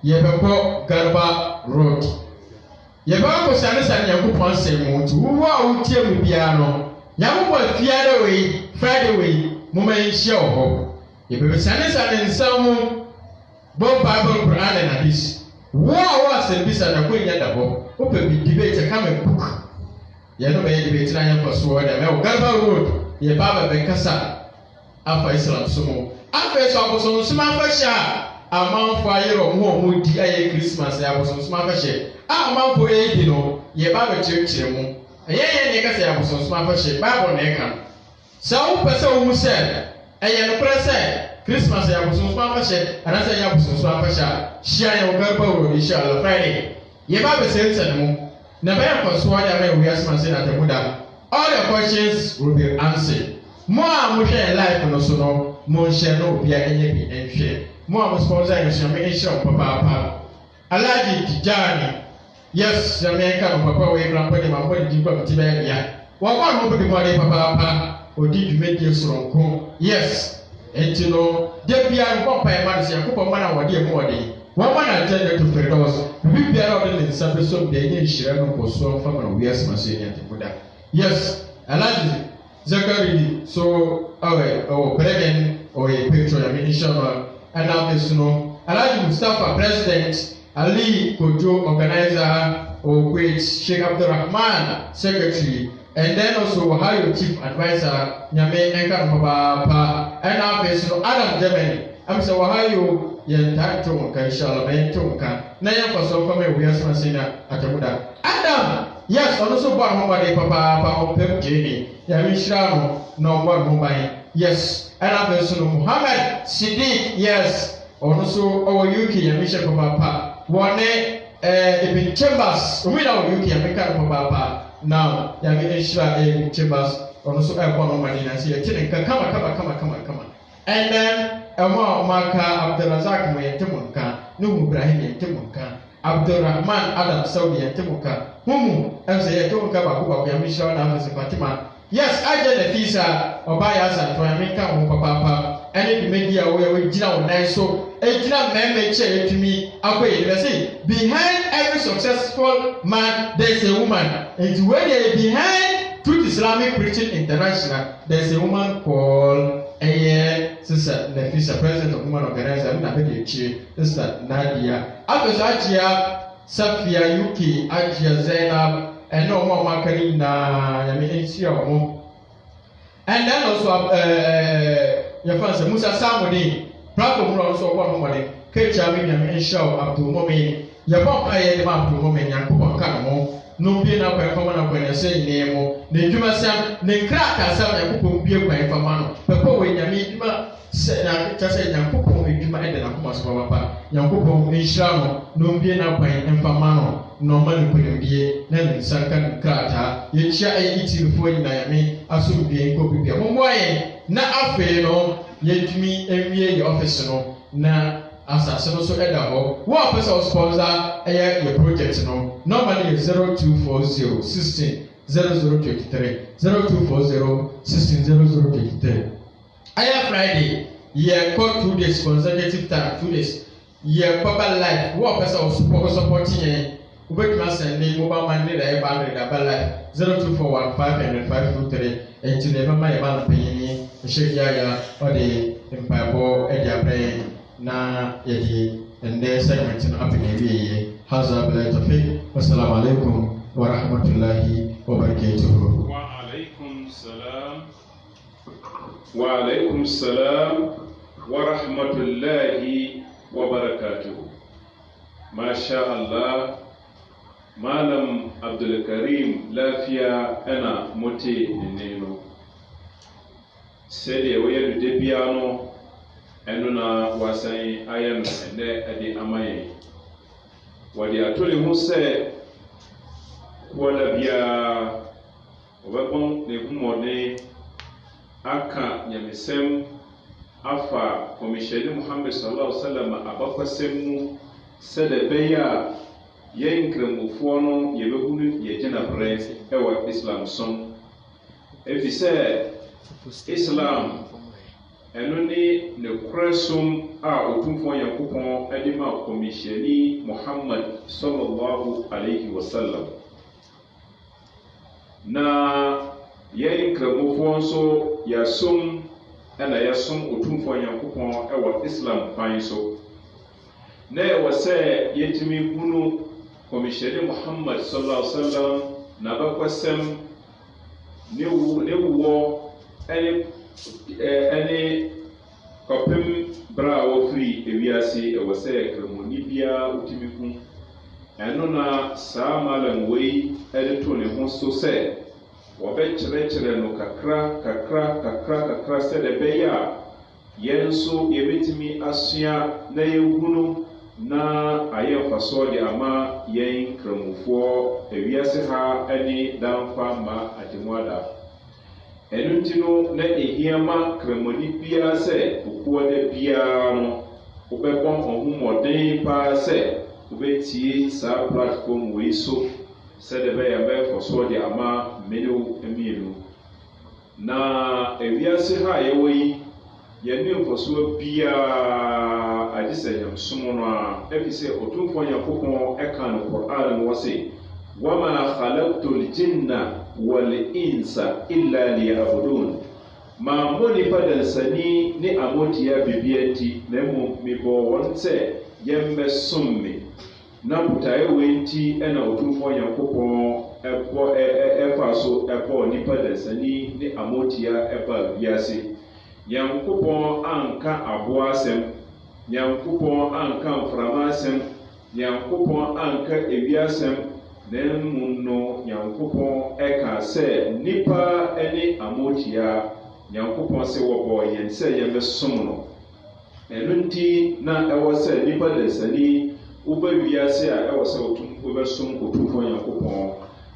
Yabako Garba Road. Yabako Sanis and Yakupan Semo to who are Utia Piano. Yakupa Fiada way, Friday way, Moment show. Yabu Sanis and some Bob Bible Quran and this. What was the business and a queen at the book? Open debate a comic book. Yano may debate I for sword and Garba Road. Yababa Bekasa. After Islam Sumo. After Saboson Smafasha. A man for a year or more would die Christmas. I was on Smafasha. A man for a you know, Yababa Church. A year niggas I was on Smafasha. Bible Nekan. Some person who said, a young person, Christmas I was on Smafasha, and I say I was on Smafasha. Share your Garbo, Inshallah Friday. Yababa says, never for sword and we ask myself at the Buddha. All your questions will be answered. More we share life no so no more share no be any and share. More sponsor and share papa. Alaji Tijani. Yes, America papa we grandpa my body deep up Tibia. What one nobody papa or did you make your strong? Yes. And you know, there be a papa man say a couple man or dear morning. One man attended to Ferdos. We be out in some person they didn't share no for so from we ask Masia and Buddha. Yes, Alaji. Zachary, so Bregan or a picture of Inshallah, and now this no. Alaji Mustafa, President, Ali Kojo, organizer, or great Sheikh Abdul Rahman, Secretary, and then also Ohio Chief Advisor, Nyame Enka Papa, and now this no Adam Germany. I'm so Ohio, Yan Tonka, Inshallah, and Tonka. Naya for so from a weird Masina at Abuda. Adam! Yes, also born Mobile Papa Pep Jenny, Yamishano, no one Mobile. Yes, and I'm also Muhammad Siddiq, yes, also our UK Yamisha Papa. One Ibn Chambers, without UK American Papa. Now, Yamisha Ibn Chambers, also a one money and see a chilling. Come on. And then a more Marka Abdelazak, my Timonka, no Ibrahim Timonka. Abdul Rahman Adam Saudi and Timuka, whom as a Tomuka Bakuba, Yamisha and Fatima. Yes, I did the visa or buy us and America, Papa, and it may be aware with Gina nice so a Gina man may say to me, away, let's say, behind every successful man, there's a woman. And when they behind Truth Islamic Preaching International, there's a woman called Sister Nefisa, President of Women Organizer, Sister Nadia. After Ajia, Safia, UK, Ajia, Zainab, and no more marketing and then also your friend Musa Samudi, platform no so kwa mo ne kecha me nyame enshaw Abdul Mumin ye bom aye de Abdul Mumin Yankopon kan mo no bie na kwa fama na kwa ne se ne mo ne dwuma sam ne kraka sam Yankopon bie kwa fama no pepo we nyame dwuma se na kyase Yankopon edwuma e de na koma so papa Yankopon enshaw no bie na kwa fama no no man ko bie na ne sanka krata ye chia aye itirifo nyina yame aso bie ko bibia mo moye na afe no yetumi enwie ye office no na asase no so eda ho wo person sponsor your project no normally is 0240 16 0023 0240 16 0023 aya Friday ye call 2 days consecutive time 2 days ye papa life wo person supporting ye ubetuma send mobile money da e ba da life 0241 500 enti ne mama ye ba penyi ya ode empabo ediabre na yedi ende segment no apene haza bila tawfiq wassalamu alaikum wa rahmatullahi wa barakatuh wa alaikum salam wa rahmatullahi wa barakatuh. Masha Allah, Malam Abdul Karim lafiya ana mote neno sede we de biano eno na wasan ayem ende ade amaye wadi atole hu se wala bia obekon ne humode aka nyamesem afa komisheni Muhammad sallallahu alaihi wasallam abakwasemu sede beya yen kremufo no yebehunu yegina bre ewa Islam som efise Islam eno ni ne kresum a otumfo Yankopon adima komisheni Muhammad sallallahu alaihi wasallam na yen kremufo so yasum ana yasum otumfo Yankopon ewa Islam pan so na wase yetimi hunu komisheni Muhammad sallallahu alaihi wasallam na bakwasem ne wo any kopim bra wo free ewiase wase kremoni bia utimiku eno na saa malam wei to ne ho so se wo be kyerɛkyerɛ no kakra se de beya yenso yebetimi asua na yehunu na ayemfaso de ama yen kremufo ewiase ha ani damfa ma atemwada enutino na ehiama kremoni bia se okuwa de bia no obebon ohumodin pa se obetie sa platform we so se de be yambe foso de ama menu emielu na ewiase ha yewoyi yɛne mfoso bia adise yamsumo no a efise otumfo Yankopon ɛka no Qur'an no wose wama khalaqtul jinna wal insa illa liya'budun ma moni padansani ni amotia bibiati na mu mibo wonse yemme somme na butaye wenti ɛna otumfo Yankopon ɛfa so ɛbɔ ni padansani ni amotia ɛba biase Yankopon anka aboasem Yankopon anka mframasem Yankopon anka ewiasem na munno Yankopon eka se nipa ene amotia Yankopon se wobo yen se yemesom no enunti na ewo se nipa desani uba wiase a ewo se otum obesom otumfo Yankopon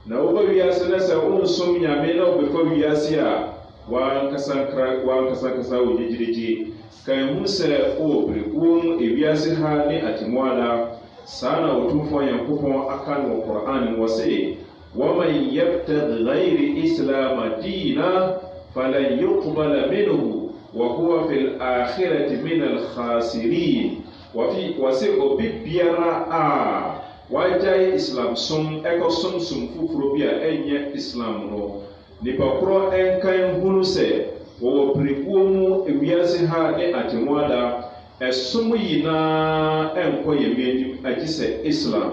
na uba wiase na se onsom nyame na obefa wiase a wan kasa wojijiriji kan huse o brekuum ewiase ha ni atimwala sana otumfo Yankopon akan wo Qur'an wase wa man yabtaghi ghayri islam dina falan yuqbala minhu wa huwa fil akhirati min al khasirin wa fi wase obibiara a wajai islam som ekosom som fufuro bia enye islam no nipa koro enkan hunu se wo prekumu ewiase ha ne atemwada esom yina enko yemeni agise Islam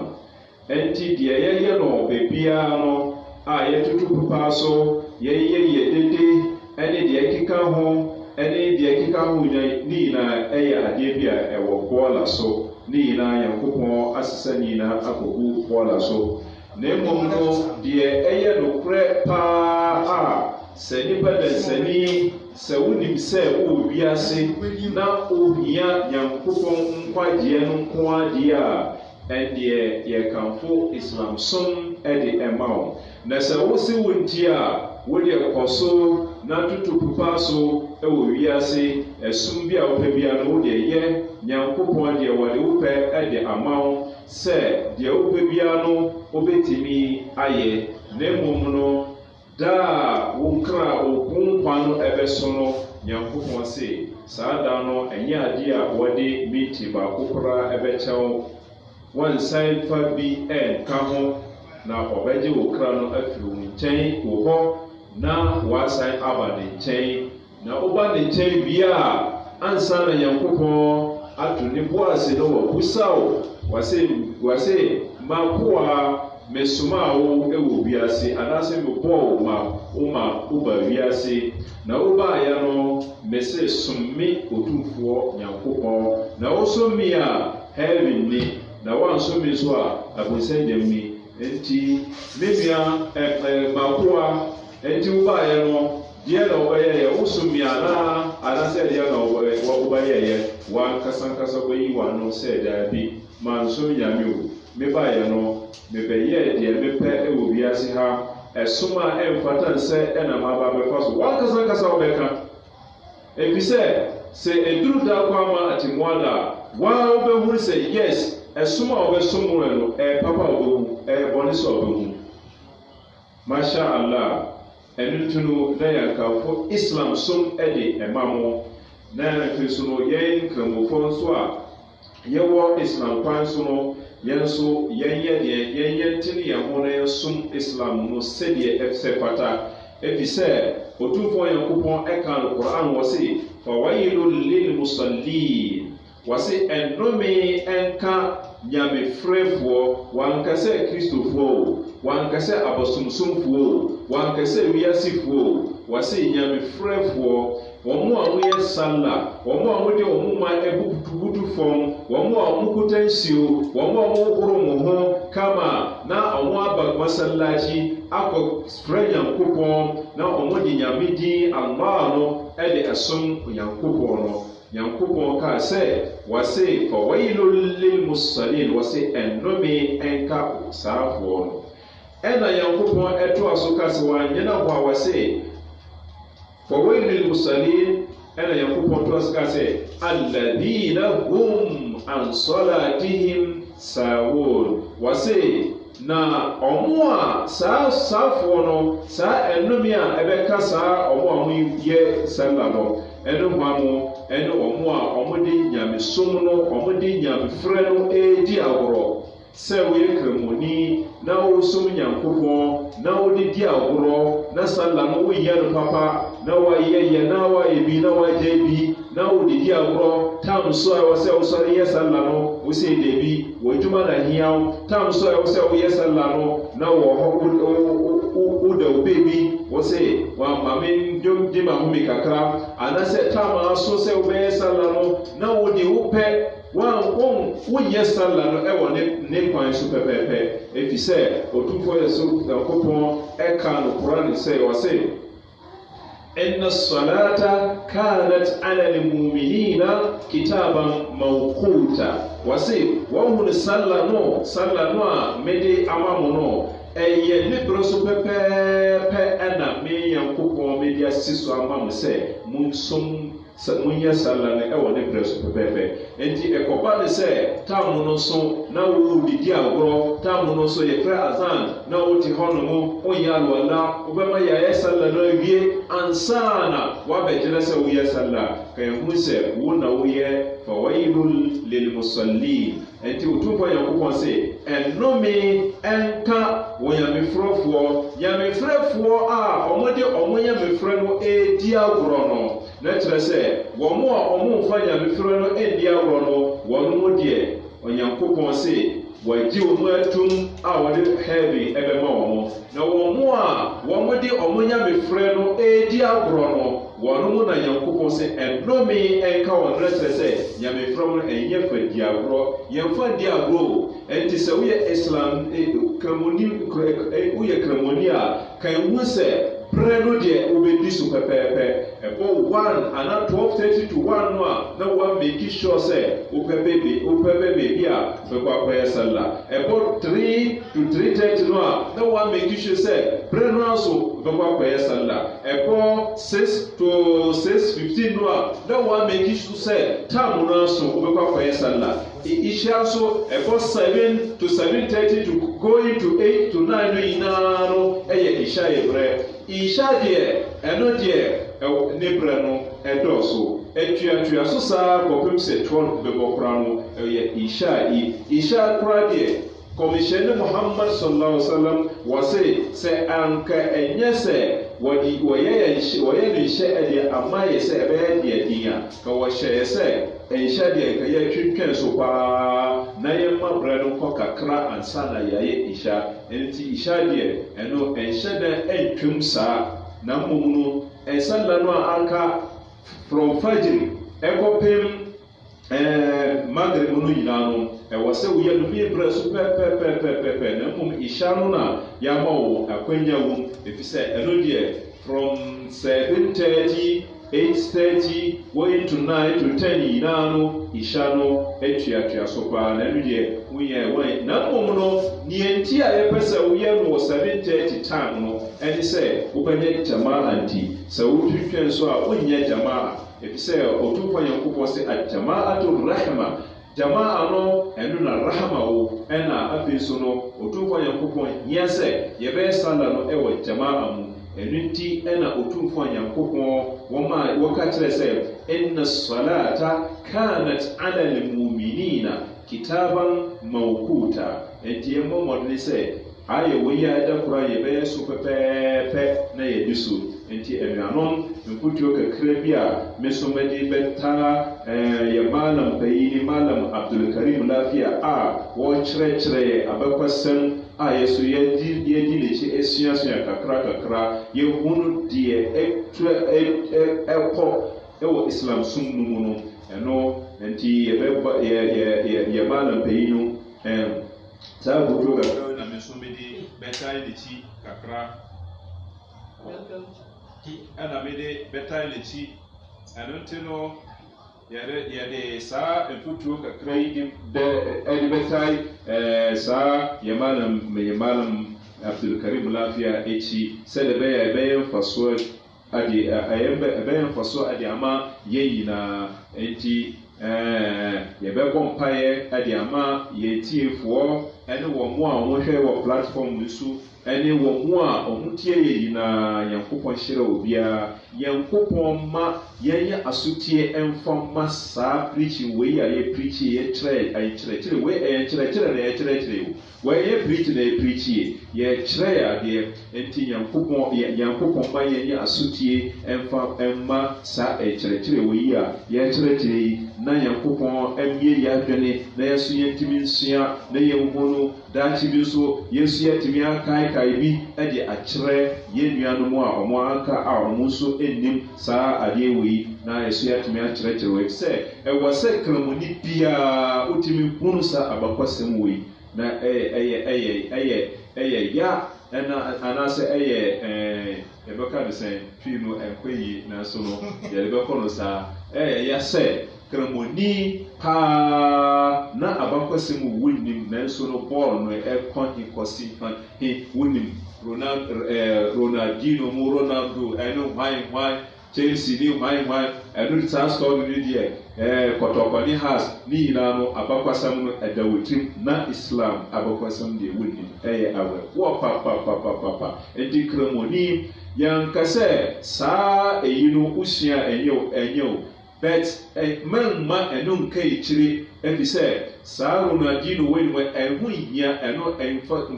enti de yeye no bebia no a yetutu papa so yeye yedede ene de ekika ho ɛne deɛ keka ho ne nyinaa ɛyɛ adeɛ bi a ɛwɔ bɔɔla so ne nyinaa Nyankopɔn asesa ne nyinaa akɔgu bɔɔla so na mmom no deɛ ɛyɛ nokorɛ paa a sɛ nipa dansani sɛ wonim sɛ wowɔ wiase na ohia Nyankopɔn nkwagyeɛ no nko adeɛ a ɛdeɛ yɛkamfo Islam som ɛde ɛma wo na sɛ wosi wo nti a wode kɔ so na tutu pupa so ɛwɔ wiase ɛsum bi a wopɛ bia no wode yɛ Nyankopɔn deɛ wɔde wopɛ ɛde ama wo sɛ deɛ wopɛ bia no wobɛtumi ayɛ na mmom no daa wo nkra wo nkwa no ɛbɛso no Nyankopɔn se saa da no ɛnyɛ adeɛ a wɔde miti baako koraa ɛbɛkyɛw wansan fa bi ɛnka ho na ɔbɛgye wo kra no afiri wo nkyɛn wɔ hɔ na wasan aba ne nkyɛn na woba ne nkyɛn bia a ansa na Nyankopɔn ato ne bo ase no wɔ busaw wase makoa mesoma wo ɛwɔ wiase anaasɛ mebɔ wo ma woba wiase na wobaeɛ no mese somme Otumfoɔ Nyankopɔn na wosomme a heaven ni na wansomme so a abonsɛnyam ni enti menua makoa enti wobaeɛ no deɛ na wɔbɛyɛ wosomme anaasɛ deɛ na wɔbɛyɛ wankasa bɛyi wano sɛ daabi mansom Nyame o mebaeɛ no mebɛyɛ deɛ mepɛ ɛwɔ wiase ha ɛsom a ɛmfata nsɛ ɛnam aba bɛfa so wankasa wobɛka efisɛ sɛ ɛduru da kɔ ama atemmuada waa wobɛhunu sɛ yes ɛsom a wobɛsom no ɛyɛ papa wobɛhu ɛyɛ bɔne sɛ wobɛhu masha Allah ɛno nti no na yɛnkamfo Islam som ɛde ɛma mo na afei so no yɛn nkramofo nso a yɛwɔ Islam kwan so no yɛn nso yɛnyɛ ntene yɛn ho na yɛnsom Islam no sɛdeɛ ɛsɛ fata efisɛ Otumfoɔ Nyankopɔn ɛka no Quran wɔ se fawailul lil musallin wɔ se ɛnnome ɛnka nyamefrɛfoɔ wankasɛ Kristofoɔ o wankasɛ abosomsomfoɔ o wankasɛ wiasefoɔ o wɔ se nyamefrɛfoɔ wɔn a wɔyɛ salla wɔn a wɔde wɔn ma ebubutu fam wɔn a wɔkuta nsuo wɔn a wɔhoro wɔn ho kama na wɔn aba masallaci akɔ frɛ Nyankopɔn na wɔn de Nyame din Allah no ɛde ɛsom Nyankopɔn no Nyankopɔn kaa sɛ wɔse fawailul lil musallin wɔse ɛnnome ɛnka saafoɔ no ɛna Nyankopɔn ɛtoa so ka sɛ wɔanyɛna hɔ a wɔse فويل للمصلين أنا يقول بطرس الذين هم عن صلاتهم ساهون وسي na ɔmo a saa saafoɔ no saa ɛnome a ɛbɛka saa ɔmo a ɔmo yɛ sɛla no ɛno hwa mo ɛne ɔmo a ɔmo de nyamesom no ɔmo de nyamefrɛ no ɛredi agorɔ sɛ woyɛ kramoni na wosom Nyankopɔn na wode di agorɔ na sala no woyɛ no papa na wayɛ na wayɛ bi na wagya bi na wode di agorɔ tam so a ɛwɔ sɛ wosɔre yɛ sala no wosɛ dabi w'adwuma na hiaw tam so a ɛwɔ sɛ woyɛ sala no na wɔ hɔ woda wo baabi wosɛ wamame dwom de ma home kakra anasɛ tam aso sɛ wobɛyɛ sala no na wode wopɛ woyɛ sala no ɛwɔ ne kwan so pɛpɛɛpɛ efisɛ Otumfoɔ yɛ so Nyankopɔn ɛka no Quran sɛ wɔse inna salata kanat ala lilmu'minina kitaban mawquta wɔse wɔn hu sala no a mede ama mo no ɛyɛ ne berɛ so pɛpɛɛpɛ ɛna me Nyankopɔn mede asi so ama mo sɛ monsom munyɛ sala no ɛwɔ ne berɛ so pɛpɛɛpɛ enti ɛkɔba ne sɛ tam no so na wodidi agorɔ tam no so yɛfrɛ azan na wote hɔ no mu woyɛ alwala wobɛma yɛayɛ sala no awie ansa na woabɛgyerɛ sɛ woyɛ sala ka yɛhunu sɛ wo na woyɛ fawailul lilmusallin enti Otumfoɔ Nyankopɔn se ɛnnome ɛnka wɔ nyamefrɛfoɔ a ɔmode ɔmo nyamefrɛ no ɛredi agorɔ no na kyerɛ sɛ wɔn a ɔmo mfa nyamefrɛ no ɛredi agorɔ no wɔn mo deɛ Onyankopɔn se wɔagye wɔn atum a wɔde heaven ɛbɛma wɔn na wɔn a wɔn de ɔmo nyamefrɛ no ɛredi agorɔ no wɔn na Nyankopɔn sɛ ɛnome ɛnka wɔn rɛsɛ sɛ nyamefrɛ no ɛnyɛ fa di agorɔ yɛmfa di agorɔ ɛnti sɛ woyɛ Islam woyɛ kramoni a kan hu sɛ brɛ no deɛ wobɛdi so pɛpɛɛpɛ ɛbɔ 1 ana 12:30 to 1 no a na wa make sure sɛ wopɛ baabi a bɛkɔ akɔyɛ sallah ɛbɔ 3 to 3:30 no a na wa make sure sɛ brɛ no aso bɛkɔ akɔyɛ sallah ɛbɔ 6 to 6:15 no a na wa make sure sɛ time no aso wobɛkɔ akɔyɛ sallah Isha so ɛbɔ 7 to 7:30 to going to 8 to 9 no nyinaa no ɛyɛ Isha yɛ brɛ Isha deɛ ɛno deɛ ne brɛ no ɛdɔɔso ɛtuatua so saa kɔpem sɛ 12 bɛbɔ koraa no ɛyɛ Isha koraa deɛ kɔmhyɛne Muhammad sallallahu alaihi wasallam wɔse sɛ anka ɛnyɛ sɛ wɔyɛ no nhyɛ ɛdeɛ ama yɛ sɛ ɛbɛyɛ deɛ din a ka wɔhyɛɛ sɛ ɛnhyɛ deɛ nka yɛtwentwɛn so paa na yɛmma brɛ no kɔ kakra ansa na yɛayɛ Isha ɛnti Isha deɛ ɛno ɛnhyɛ dɛ ɛntwam saa na mmom no ɛnsala no a aka from Fajr ɛkɔpem Maghrib no nyinaa no ɛwɔ sɛ woyɛ no bi brɛ so pɛpɛpɛpɛpɛ na mmom Isha no na yɛama wo akwanya wo ɛfiri sɛ ɛno deɛ from 7:30 8:30 going to 9 to 10 nyinaa no Isha no atuatua so paa na ɛno deɛ woyɛ wɔn na mmom no nti a yɛpɛ sɛ woyɛ no wɔ 7:30 time no ɛne sɛ wobɛnyɛ jamaa nti sɛ wotwitwɛn so a wonyɛ jamaa ɛfiri sɛ ɔtumfo Nyankopɔn sɛ aljamaatu rahma jamaa no ɛno na rahma wo ɛna afei so no ɔtumfo Nyankopɔn hia sɛ yɛbɛyɛ sala no ɛwɔ jamaa mu ɛno nti ɛna ɔtumfo Nyankopɔn wɔka kyerɛ sɛ inna salata kanat ala almu'minina kitaban mawquta ɛnti yɛmmɔ mmɔdene sɛ ayɛ wɔyi a ɛda koraa yɛbɛyɛ so pɛpɛɛpɛ na yɛdi so nti anuanom mputuo kakra bi a me so mɛde bɛta yɛ malam payini malam Abdulkarim Lafia a wɔkyerɛkyerɛ abɛkɔsɛm a yɛso yɛdi n'akyi asuasua kakra yɛhunu deɛ ɛkɔ ɛwɔ Islam som no mu no ɛno nti yɛ malam payini no saa mputuo kakra na me so mɛde bɛta n'akyi kakra ɛna mede bɛtae n'akyi ɛno nti no yɛde saa mfutuo kakra yi ɛde bɛtae saa yɛ malam Abdulkarim Lafia akyi sɛdeɛ ɛbɛyɛ mfasoɔ ade ama yɛn nyinaa nti yɛbɛbɔ mpaeɛ ade ama yɛtiefoɔ ɛne wɔn mo a wɔhwɛ wɔ platform no so ɛne wɔn mo a wɔn tie yɛ nyinaa Nyankopɔn hyerɛ obiara Nyankopɔn ma yɛnyɛ asotie ɛmfa ma saa preaching wei a yɛ preaching yɛ kyerɛkyerɛ wei ɛyɛ kyerɛkyerɛ na yɛ kyerɛkyerɛ o wɔyɛ preaching na yɛ preaching yɛ kyerɛ adeɛ nti Nyankopɔn ma yɛnyɛ asotie ɛmma saa ɛkyerɛkyerɛ wei a yɛ kyerɛkyerɛ yi na Nyankopɔn ɛmie yɛ adwene na yɛso yɛntumi nsua na yɛn ho no daakye bi nso yɛso yɛtumi akaekae bi ɛde akyerɛ yɛn nuanom a wɔn aka a wɔn nso nnim saa adeɛ wei na yɛso yɛtumi akyerɛkyerɛ wei sɛ ɛwɔ sɛ kramoni biara wotumi hunu saa abakɔsɛm wei na ɛyɛ ya ɛna anaasɛ ɛyɛ yɛbɛka no sɛ twi no ɛnkɔ yie nanso no yɛde bɛkɔ no saa ɛyɛ ya sɛ kramoni paa na abakɔsɛm wonim nanso no bɔɔl no ɛkɔ nkɔsi wonim Ronaldinho mu Ronaldo ɛne hwan Chelsea ne hwan ɛno saa story no deɛ kɔtɔkɔne has ne nyinaa no abakɔsɛm no ɛda wɔ tirim na Islam abakɔsɛm deɛ wonim ɛyɛ awerɛhoɔ papapapapa nti kramoni yɛnka sɛ saa ɛyi no wosua ɛnyɛ o but mamma ɛno nka ɛkyire ɛfi sɛ saa Ronaldinho wei no ɛho hia ɛno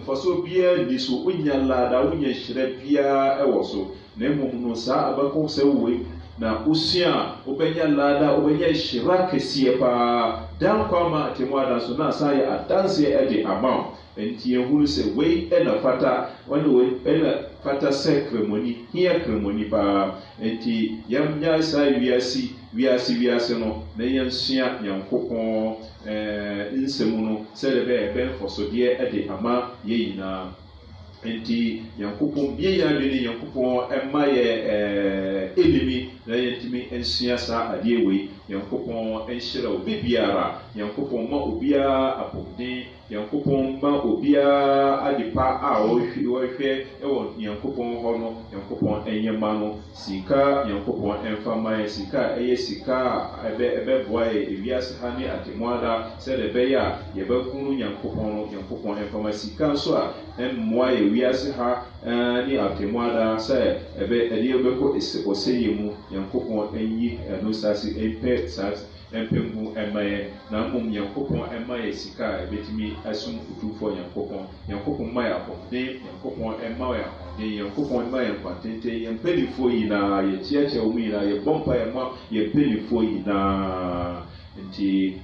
mfasoɔ biara nni so wonya lada wonya hyerɛ biara ɛwɔ so na mmom no saa abakɔsɛm wei na usua obenya lada obenya hyira kɛseɛ paa dan kwama atemmuada so na asa yɛ adanseɛ de ama enti yɛhunu sɛ wei ɛna fata ɛna fata sɛ kremoni hia kremoni paa enti yɛmnya saa wiase no na yɛnsua Nyankopɔn nsɛm no sɛdeɛ bɛyɛ mfɔsodeɛ de ama yɛ nyinaa enti Nyankopɔn bie yɛn adwene Nyankopɔn ɛma yɛ elimi na yɛntumi nsua saa adeɛ wei Nyankopɔn nhyira obi biara Nyankopɔn ma obiara apɔmuden Nyankopɔn ma obiara adepa a wɔhwɛ ɛwɔ Nyankopɔn hɔ no Nyankopɔn ɛnyɛ ma no sika Nyankopɔn ɛmfa ma yɛ sika ɛyɛ sika a ɛbɛboa yɛ ewiase ha ne atemmuada sɛdeɛ ɛbɛyɛ a yɛbɛhunu Nyankopɔn no Nyankopɔn ɛmfa ma sika nso a ɛmmoa yɛ wiase ha ne atemmuada sɛ ɛdeɛ bɛkɔ ɔsɛyɛ mu Nyankopɔn ɛnyi ɛno sase ɛmpɛ sase ɛmpɛmu ɛma yɛ na mmom Nyankopɔn ɛma yɛ sika a ɛbɛtumi asom utumfoɔ Nyankopɔn ma yɛ apɔmuden Nyankopɔn ɛma yɛ ahoɔden Nyankopɔn ma yɛ nkwantenten yɛn mpanimfoɔ nyinaa yɛkyiakyia wɔn nyinaa yɛbɔ mpaeɛ ma yɛn mpanimfoɔ nyinaa nti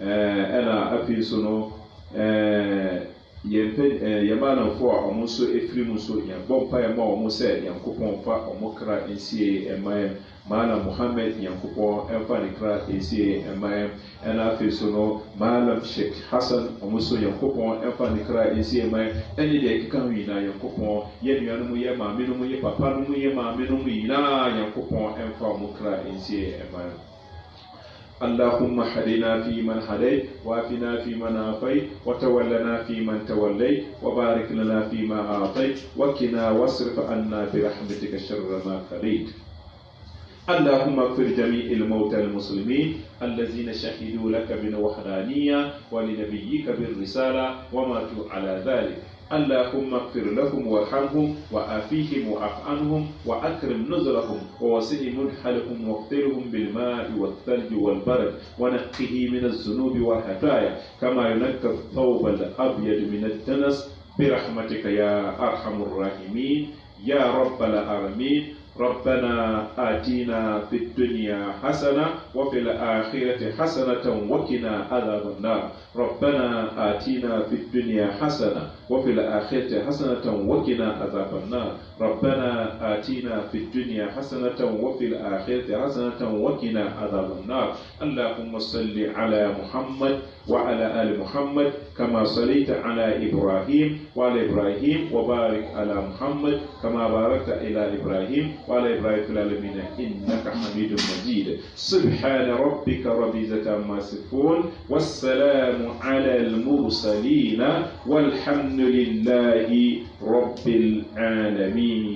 ɛna afei so no yɛn maanamfoɔ a wɔn nso efiri mu nso yɛbɔ mpaeɛ ma wɔn sɛ Nyankopɔn fa wɔn kra nsie ɛma yɛn Malam Muhammad Nyankopɔn ɛmfa ne kra nsie ɛma yɛn ɛna afei so no Malam Sheikh Hassan wɔn nso Nyankopɔn ɛmfa ne kra nsie ɛma yɛn ɛne deɛ ɛkeka ho nyinaa Nyankopɔn yɛ nuanom yɛ maame nom yɛ papa nom yɛ maame nom nyinaa Nyankopɔn ɛmfa wɔn kra nsie ɛma yɛn اللهم هدنا فيمن هديت وعافنا فيمن عافيت وتولنا فيمن توليت وبارك لنا فيما أعطيت وقنا واصرف عنا برحمتك شر ما قضيت اللهم اغفر جميع الموتى المسلمين الذين شهدوا لك بالوحدانية ولنبيك بالرسالة وماتوا على ذلك اللهم اغفر لهم وارحمهم وعافيهم واعف عنهم واكرم نزلهم ووسع مدخلهم واغسلهم بالماء والثلج والبرد ونقه من الذنوب والخطايا كما ينقى الثوب الابيض من الدنس برحمتك يا ارحم الراحمين يا رب العالمين ربنا آتنا في الدنيا حسنة وفي الآخرة حسنة وقنا عذاب النار ربنا آتنا في الدنيا حسنة وفي الآخرة حسنة وقنا عذاب النار ربنا آتنا في الدنيا حسنة وفي الآخرة حسنة وقنا عذاب النار اللهم صل على محمد وعلى آل محمد كما صليت على إبراهيم وعلى إبراهيم وبارك على محمد كما باركت إلى إبراهيم وعلى إبراهيم في العالمين إنك حميد مجيد سبحان ربك رب العزة عما يصفون والسلام على المرسلين والحمد لله رب العالمين